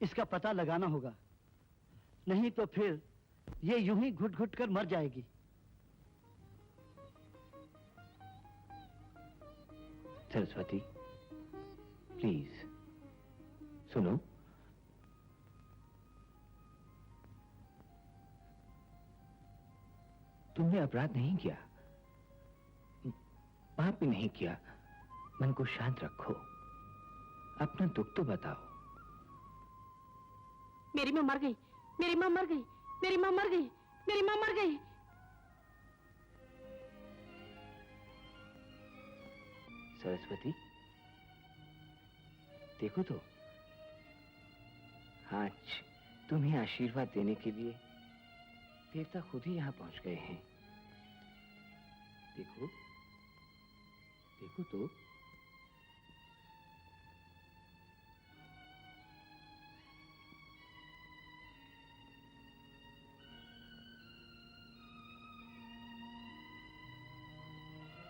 इसका पता लगाना होगा, नहीं तो फिर ये यूं ही घुट घुट कर मर जाएगी। सरस्वती, प्लीज सुनो। तुमने अपराध नहीं किया, पाप भी नहीं किया। मन को शांत रखो, अपना दुख तो बताओ। मेरी मां मर गई, मेरी मां मर गई, मेरी मां मर गई, मेरी मां मर गई। सरस्वती, देखो तो, आज तुम्हें आशीर्वाद देने के लिए देवता खुद ही यहां पहुंच गए हैं। देखो, देखो तो।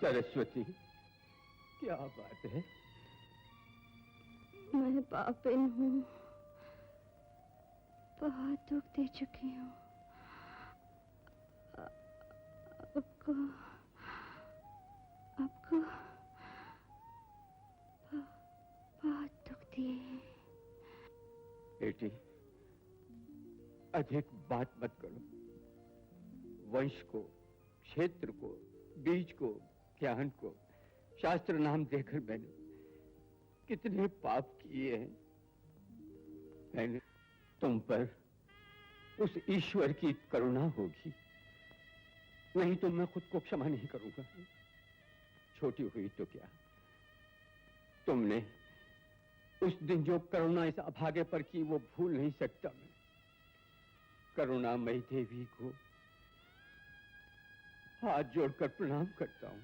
सरस्वती, क्या बात है? मैं पापिन हूँ, बहुत दुख दे चुकी हूँ। आपको बहुत दुख दिए हैं। बेटी, अधिक बात मत करो। वंश को, क्षेत्र को, बीज को, ज्ञान को शास्त्र नाम देकर मैंने कितने पाप किए हैं। मैंने तुम पर उस ईश्वर की करुणा होगी, नहीं तो मैं खुद को क्षमा नहीं करूंगा। छोटी हुई तो क्या, तुमने उस दिन जो करुणा इस अभागे पर की वो भूल नहीं सकता मैं। करुणामयी देवी को हाथ जोड़कर प्रणाम करता हूं।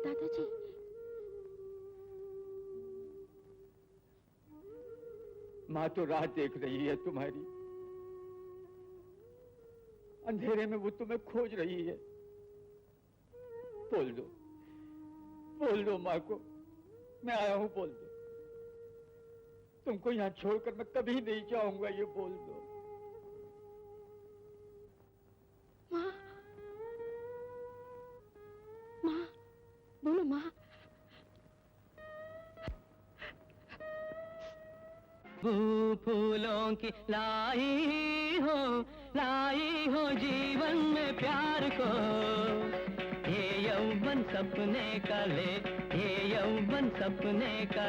दादाजी, माँ तो राह देख रही है तुम्हारी, अंधेरे में वो तुम्हें खोज रही है। बोल दो माँ को, मैं आया हूं, बोल दो। तुमको यहाँ छोड़कर मैं कभी नहीं जाऊंगा, ये बोल दो। माँ, माँ, बोलो माँ। फूलों की लाई हो जीवन में प्यार को। ये यौवन सपने का ले, ये यौवन सपने का